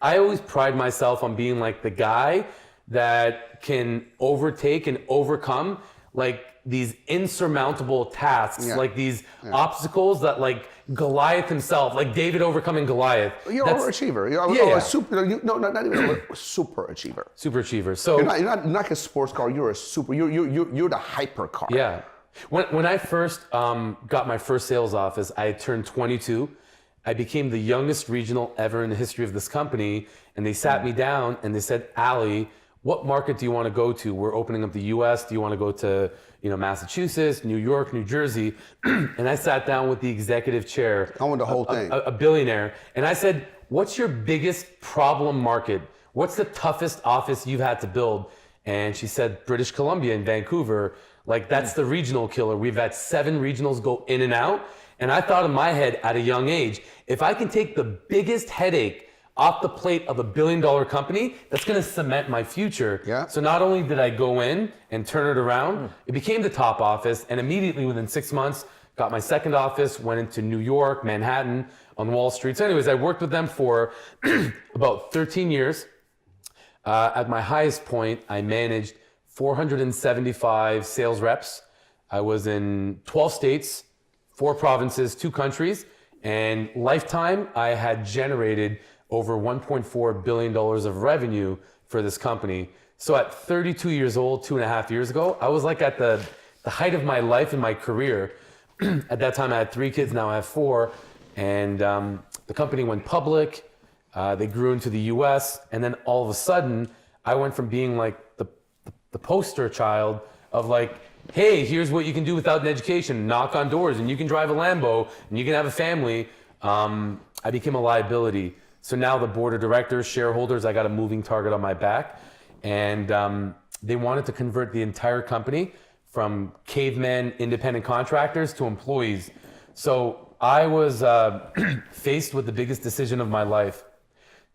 I always pride myself on being like the guy that can overtake and overcome like these insurmountable tasks, like these obstacles that like Goliath himself, like David overcoming Goliath. You're an overachiever. You're a super. Not even a super achiever. Super achiever. So you're not like a sports car. You're a super. You're the hyper car. Yeah. When I first got my first sales office, I had turned 22. I became the youngest regional ever in the history of this company, and they sat me down and they said, "Ali, what market do you want to go to? We're opening up the US. Do you want to go to, Massachusetts, New York, New Jersey? And I sat down with the executive chair. I want the whole thing. A billionaire. And I said, what's your biggest problem market? What's the toughest office you've had to build? And she said, British Columbia in Vancouver. Like, that's the regional killer. We've had 7 regionals go in and out. And I thought in my head at a young age, if I can take the biggest headache off the plate of $1 billion company, that's going to cement my future. Yeah. So not only did I go in and turn it around, it became the top office, and immediately within 6 months, got my second office, went into New York, Manhattan, on Wall Street. So anyways, I worked with them for about 13 years. At my highest point, I managed 475 sales reps. I was in 12 states, 4 provinces, 2 countries, and lifetime, I had generated over $1.4 billion of revenue for this company. So at 32 years old, 2.5 years ago, I was like at the height of my life and my career. At that time, I had 3 kids, now I have 4. And the company went public. They grew into the US. And then all of a sudden, I went from being like the poster child of like, hey, here's what you can do without an education. Knock on doors and you can drive a Lambo and you can have a family. I became a liability. So now the board of directors, shareholders, I got a moving target on my back. And they wanted to convert the entire company from caveman independent contractors to employees. So I was faced with the biggest decision of my life.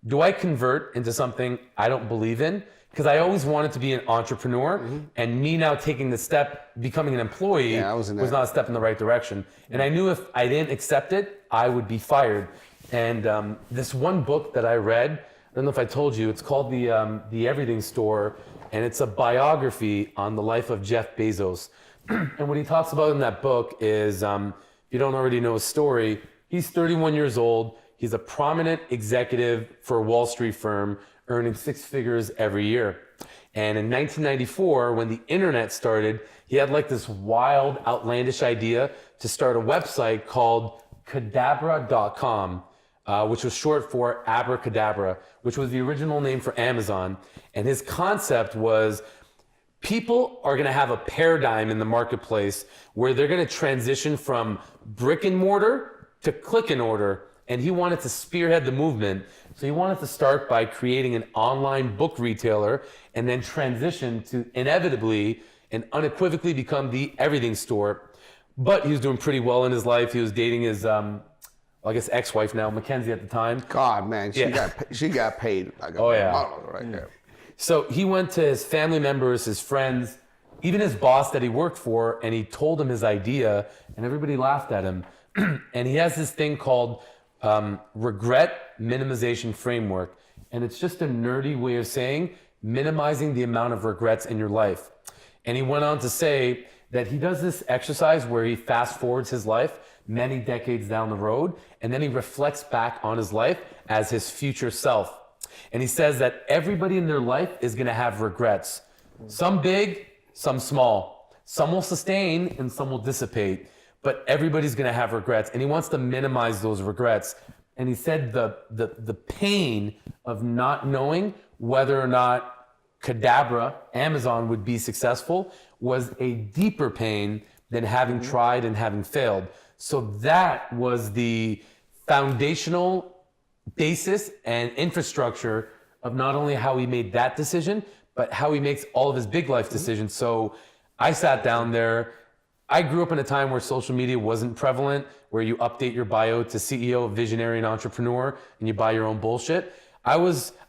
Do I convert into something I don't believe in? Because I always wanted to be an entrepreneur, and me now taking the step, becoming an employee, was not a step in the right direction. And I knew if I didn't accept it, I would be fired. And this one book that I read, I don't know if I told you, it's called The Everything Store, and it's a biography on the life of Jeff Bezos. And what he talks about in that book is, if you don't already know his story, he's 31 years old. He's a prominent executive for a Wall Street firm, earning 6 figures every year. And in 1994, when the internet started, he had like this wild, outlandish idea to start a website called Cadabra.com, which was short for abracadabra, which was the original name for Amazon. And his concept was people are going to have a paradigm in the marketplace where they're going to transition from brick and mortar to click and order. And he wanted to spearhead the movement. So he wanted to start by creating an online book retailer and then transition to inevitably and unequivocally become the everything store. But he was doing pretty well in his life. He was dating his, I guess, ex-wife now, Mackenzie at the time. God, man, she got paid like a model right there. So he went to his family members, his friends, even his boss that he worked for, and he told him his idea, and everybody laughed at him. And he has this thing called regret minimization framework. And it's just a nerdy way of saying minimizing the amount of regrets in your life. And he went on to say that he does this exercise where he fast forwards his life many decades down the road, and then he reflects back on his life as his future self. And he says that everybody in their life is going to have regrets. Some big, some small. Some will sustain and some will dissipate. But everybody's going to have regrets, and he wants to minimize those regrets. And he said the pain of not knowing whether or not Cadabra, Amazon, would be successful was a deeper pain than having tried and having failed. So that was the foundational basis and infrastructure of not only how he made that decision, but how he makes all of his big life decisions. So I sat down there. I grew up in a time where social media wasn't prevalent, where you update your bio to CEO, visionary, and entrepreneur, and you buy your own bullshit. I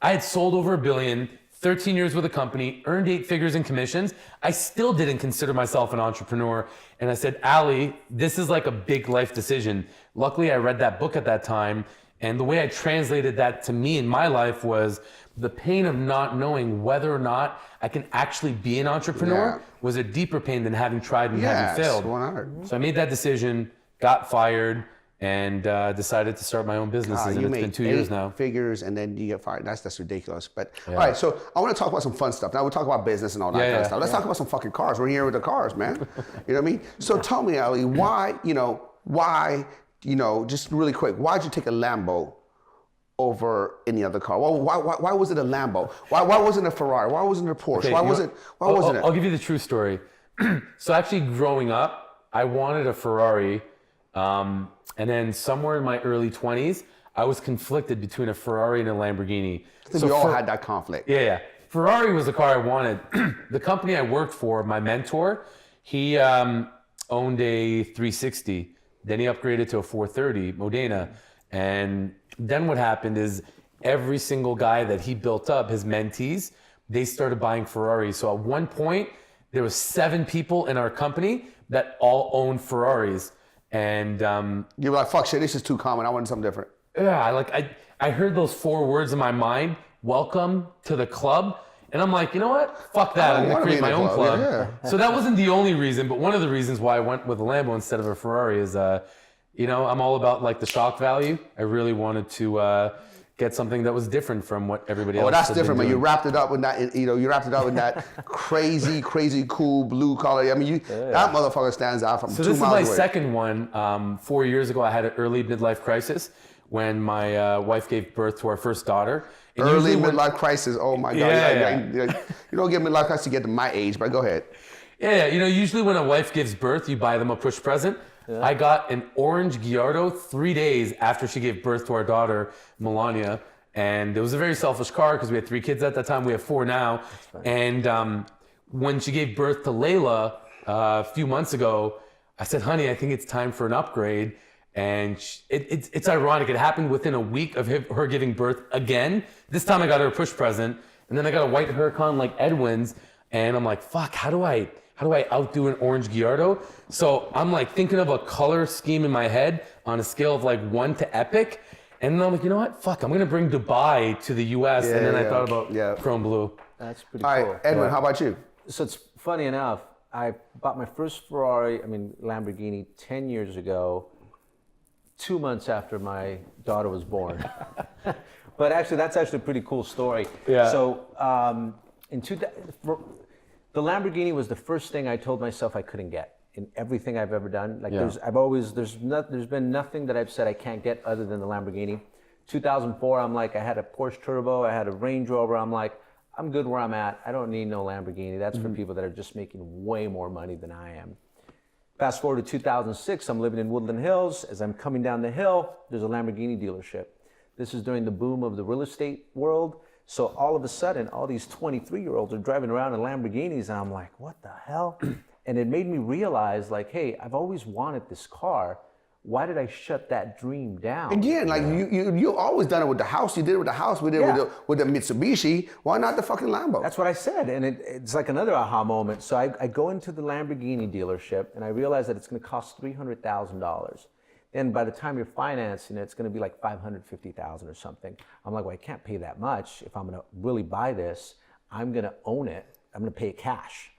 had sold over $1 billion, 13 years with a company, earned 8 figures in commissions. I still didn't consider myself an entrepreneur. And I said, Ali, this is like a big life decision. Luckily, I read that book at that time. And the way I translated that to me in my life was the pain of not knowing whether or not I can actually be an entrepreneur was a deeper pain than having tried and having failed. 100. So I made that decision, got fired, and decided to start my own businesses. And it's been 2 years now. Figures, and then you get fired. That's ridiculous. But all right, so I want to talk about some fun stuff. Now we'll talk about business and all that kind of stuff. Let's talk about some fucking cars. We're here with the cars, man. You know what I mean? So tell me, Ali, why, just really quick, why'd you take a Lambo over any other car? Why was it a Lambo? Why wasn't it a Ferrari? Why wasn't it a Porsche? Okay, Why wasn't it? I'll give you the true story. So actually growing up, I wanted a Ferrari. And then somewhere in my early 20s, I was conflicted between a Ferrari and a Lamborghini. I think we all had that conflict. Yeah. Ferrari was the car I wanted. The company I worked for, my mentor, he owned a 360. Then he upgraded to a 430 Modena. And then what happened is every single guy that he built up, his mentees, they started buying Ferraris. So at one point, there was 7 people in our company that all owned Ferraris. And you were like, fuck shit, this is too common. I wanted something different. yeah, I heard those 4 words in my mind, welcome to the club. And I'm like, you know what? Fuck that. I'm going to create my own club. Yeah. So that wasn't the only reason, but one of the reasons why I went with a Lambo instead of a Ferrari is, you know, I'm all about like the shock value. I really wanted to get something that was different from what everybody else. Oh, that's had different, been man. doing. You wrapped it up with that, you know, you wrapped it up with that crazy, crazy cool blue color. I mean, that motherfucker stands out from 2 miles away. So this is my second one. 4 years ago, I had an early midlife crisis when my wife gave birth to our first daughter. And Early usually midlife crisis. Oh my God. Yeah. You don't get midlife crisis to get to my age, but go ahead. Yeah, you know, usually when a wife gives birth, you buy them a push present. Yeah. I got an orange Gallardo 3 days after she gave birth to our daughter, Melania. And it was a very selfish car because we had 3 kids at that time. We have 4 now. And when she gave birth to Layla a few months ago, I said, honey, I think it's time for an upgrade. And it's ironic. It happened within a week of her giving birth again. This time I got her a push present. And then I got a white Huracan like Edwin's. And I'm like, fuck, how do I outdo an orange Gallardo? So I'm like thinking of a color scheme in my head on a scale of like 1 to epic. And then I'm like, you know what? Fuck, I'm gonna bring Dubai to the US. And then I thought about chrome blue. That's pretty cool. All right, Edwin, how about you? So it's funny enough, I bought my first Lamborghini 10 years ago, 2 months after my daughter was born. But actually, that's actually a pretty cool story. Yeah. So the Lamborghini was the first thing I told myself I couldn't get in everything I've ever done. Like there's been nothing that I've said I can't get other than the Lamborghini. 2004, I'm like, I had a Porsche Turbo, I had a Range Rover. I'm like, I'm good where I'm at. I don't need no Lamborghini. That's for people that are just making way more money than I am. Fast forward to 2006, I'm living in Woodland Hills. As I'm coming down the hill, there's a Lamborghini dealership. This is during the boom of the real estate world. So all of a sudden, all these 23-year-olds are driving around in Lamborghinis, and I'm like, what the hell? And it made me realize, like, hey, I've always wanted this car. Why did I shut that dream down? Again, like you always done it with the house. You did it with the house. We did it with the Mitsubishi. Why not the fucking Lambo? That's what I said, and it's like another aha moment. So I go into the Lamborghini dealership, and I realize that it's going to cost $300,000. Then by the time you're financing it, it's going to be like $550,000 or something. I'm like, well, I can't pay that much. If I'm going to really buy this, I'm going to own it. I'm going to pay it cash.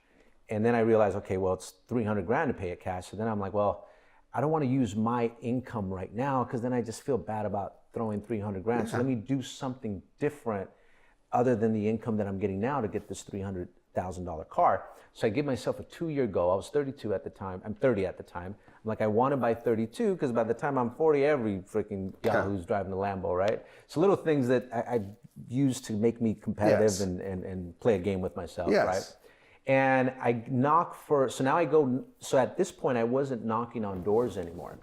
And then I realized, okay, well, it's $300,000 to pay it cash. So then I'm like, well, I don't want to use my income right now because then I just feel bad about throwing $300,000. So let me do something different other than the income that I'm getting now to get this $300,000 car. So I give myself a 2-year goal. I was 32 at the time. I'm 30 at the time. I'm like, I want to buy 32 because by the time I'm 40, every freaking Yahoo's driving the Lambo, right? So little things that I use to make me competitive and play a game with myself, right? And I knock so now I go, so at this point I wasn't knocking on doors anymore.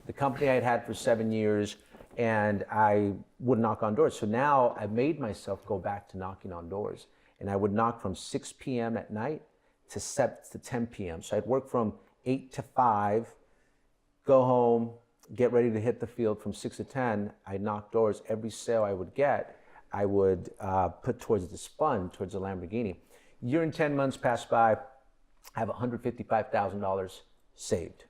The company I had for 7 years, and I would knock on doors. So now I made myself go back to knocking on doors. And I would knock from 6 p.m. at night to 10 p.m. So I'd work from 8 to 5, go home, get ready to hit the field from 6 to 10. I'd knock doors. Every sale I would get, I would put towards this fund, towards the Lamborghini. Year and 10 months passed by, I have $155,000 saved.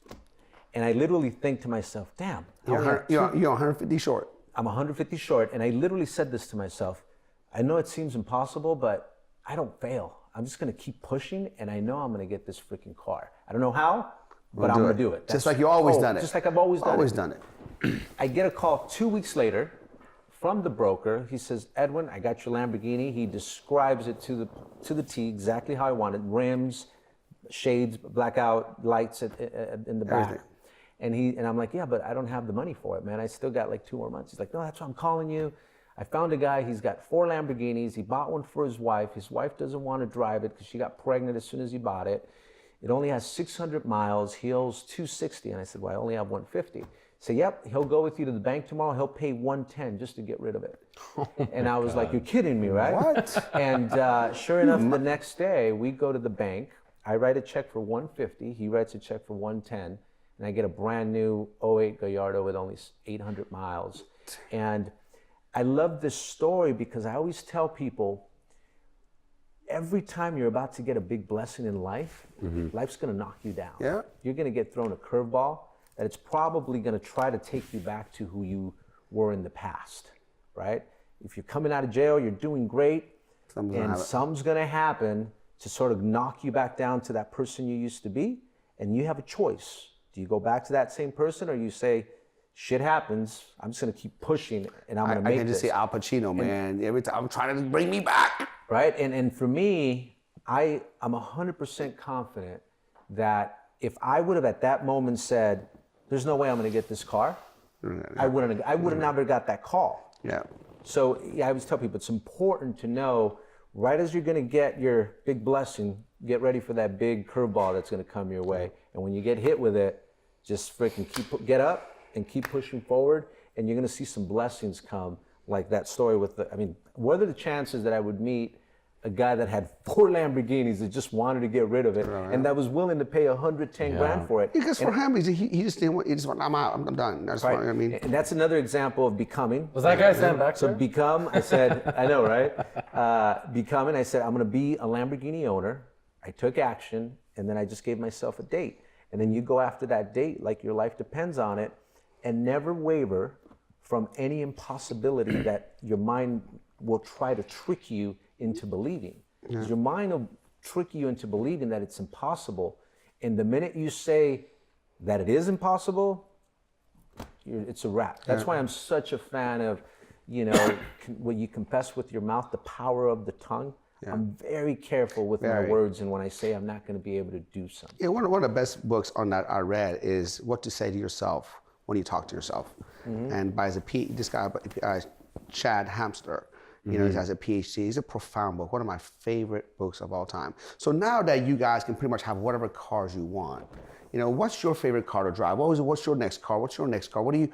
And I literally think to myself, damn. You're 150 short. I'm 150 short, and I literally said this to myself. I know it seems impossible, but I don't fail. I'm just gonna keep pushing, and I know I'm gonna get this freaking car. I don't know how, but I'm gonna do it. Just like you always done it. Just like I've always done it. Always done it. I get a call 2 weeks later from the broker. He says, Edwin, I got your Lamborghini. He describes it to the T, exactly how I want it. Rims, shades, blackout lights in the back. And I'm like, yeah, but I don't have the money for it, man. I still got like 2 more months. He's like, no, that's why I'm calling you. I found a guy, he's got 4 Lamborghinis. He bought one for his wife. His wife doesn't want to drive it because she got pregnant as soon as he bought it. It only has 600 miles. He owes 260. And I said, well, I only have 150. He said, yep, he'll go with you to the bank tomorrow. He'll pay 110 just to get rid of it. And I was like, you're kidding me, right? What? And sure enough, the next day we go to the bank. I write a check for 150. He writes a check for 110. And I get a brand new 08 Gallardo with only 800 miles. And I love this story because I always tell people, every time you're about to get a big blessing in life, life's gonna knock you down. Yeah. You're gonna get thrown a curveball that it's probably gonna try to take you back to who you were in the past, right? If you're coming out of jail, you're doing great, something's gonna happen to sort of knock you back down to that person you used to be, and you have a choice. Do you go back to that same person, or you say, shit happens, I'm just gonna keep pushing and I'm gonna make this? I can just say Al Pacino, man. Every time I'm trying to bring me back. Right, and for me, I'm 100% confident that if I would have at that moment said, there's no way I'm gonna get this car, I would have never got that call. Yeah. So yeah, I always tell people it's important to know, right as you're gonna get your big blessing, get ready for that big curveball that's gonna come your way. And when you get hit with it, just freaking get up and keep pushing forward, and you're gonna see some blessings come, like that story with what are the chances that I would meet a guy that had 4 Lamborghinis that just wanted to get rid of it, and that was willing to pay 110 grand for it? Because for him, he just didn't want, he just went, I'm out, I'm done. That's Right. what I mean. And that's another example of becoming. Was that guy stand back So there? become, I said, I know, right? Becoming, I said, I'm gonna be a Lamborghini owner. I took action, and then I just gave myself a date. And then you go after that date like your life depends on it, and never waver from any impossibility that your mind will try to trick you into believing. Because your mind will trick you into believing that it's impossible. And the minute you say that it is impossible, it's a wrap. That's why I'm such a fan of, when you confess with your mouth, the power of the tongue. I'm very careful with my words and when I say I'm not going to be able to do something. Yeah, one of the best books on that I read is What to Say to Yourself When You Talk to Yourself. And by this guy, Chad Hamster, he has a PhD. He's a profound book, one of my favorite books of all time. So now that you guys can pretty much have whatever cars you want, what's your favorite car to drive? What's your next car? What's your next car? What are you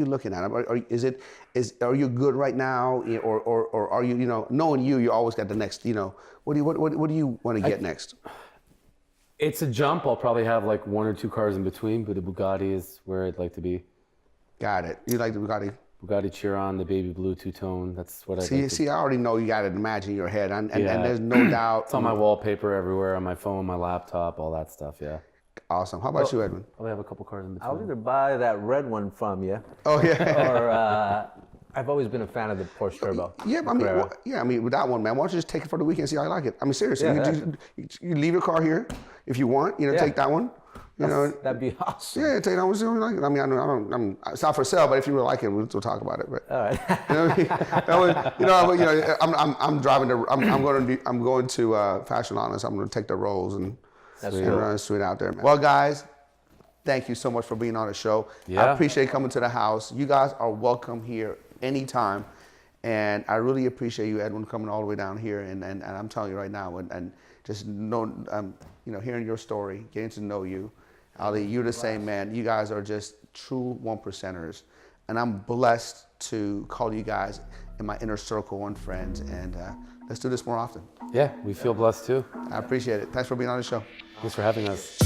looking at? Are you good right now, or are you, knowing you always got the next, what do you want to get next? It's a jump. I'll probably have like 1 or 2 cars in between, but the Bugatti is where I'd like to be. Got it. You like the Bugatti? Bugatti Chiron, the baby blue two-tone. That's what I see. I already know you got it imagined in your head, and there's no doubt. It's on my wallpaper everywhere, on my phone, my laptop, all that stuff. Yeah. Awesome. How about you, Edwin? I'll have a couple cars in between. I'll either buy that red one from you. Oh yeah. Or I've always been a fan of the Porsche Turbo. Yeah, with that one, man. Why don't you just take it for the weekend and see how you like it? I mean, seriously, you leave your car here if you want. Take that one. That'd be awesome. Yeah, take that one. See what you like. I mean, it's not for sale, but if you really like it, we'll talk about it. But all right. I'm driving to. I'm going to Fashion Honest. I'm going to take the Rolls and run straight out there, man. Well, guys, thank you so much for being on the show. Yeah. I appreciate coming to the house. You guys are welcome here anytime. And I really appreciate you, Edwin, coming all the way down here. And I'm telling you right now, and just hearing your story, getting to know you. Ali, you're the same, man. You guys are just true 1%ers. And I'm blessed to call you guys in my inner circle and friends. And let's do this more often. Yeah, we feel blessed too. I appreciate it. Thanks for being on the show. Thanks for having us.